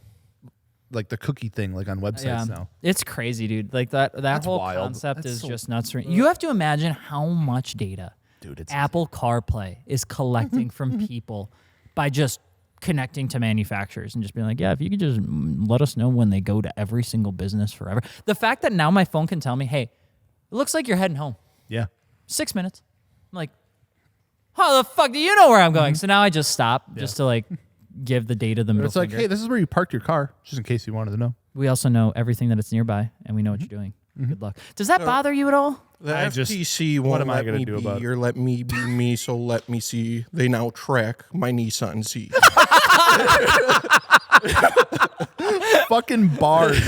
Speaker 3: the cookie thing, like on websites now.
Speaker 1: It's crazy, dude. Like that whole
Speaker 3: wild.
Speaker 1: concept is just nuts. You have to imagine how much data Apple CarPlay is collecting from people by just connecting to manufacturers and just being like, yeah, if you could just let us know when they go to every single business forever. The fact that now my phone can tell me, hey, it looks like you're heading home.
Speaker 3: Yeah.
Speaker 1: 6 minutes. I'm like, how the fuck do you know where I'm going? So now I just stop just to like give the data the middle
Speaker 3: It's like,
Speaker 1: finger.
Speaker 3: hey, this is where you parked your car, just in case you wanted to know.
Speaker 1: We also know everything that it's nearby, and we know what you're doing. Good luck. Does that bother you at all?
Speaker 2: The FTC won't let me be or let me be me, so let me see. They now track my Nissan Z.
Speaker 3: Fucking bars.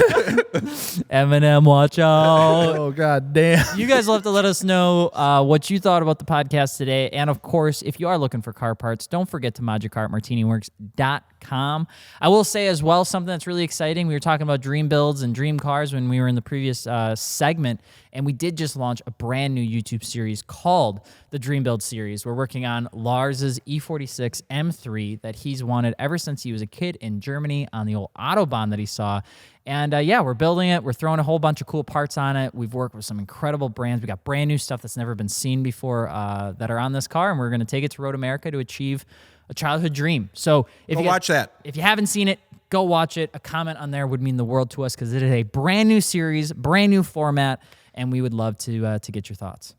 Speaker 1: Eminem, watch out.
Speaker 3: Oh, god damn.
Speaker 1: You guys will have to let us know what you thought about the podcast today. And of course, if you are looking for car parts, don't forget to mod your car at MartiniWorks.com. I will say as well, something that's really exciting. We were talking about dream builds and dream cars when we were in the previous segment. And we did just launch a brand new YouTube series called the Dream Build Series. We're working on Lars's E46 M3 that he's wanted ever since he was a kid in Germany on the old Autobahn that he saw. And we're building it. We're throwing a whole bunch of cool parts on it. We've worked with some incredible brands. We got brand new stuff that's never been seen before that are on this car. And we're going to take it to Road America to achieve a childhood dream. So if
Speaker 2: watch that.
Speaker 1: If you haven't seen it, go watch it. A comment on there would mean the world to us because it is a brand new series, brand new format. And we would love to get your thoughts.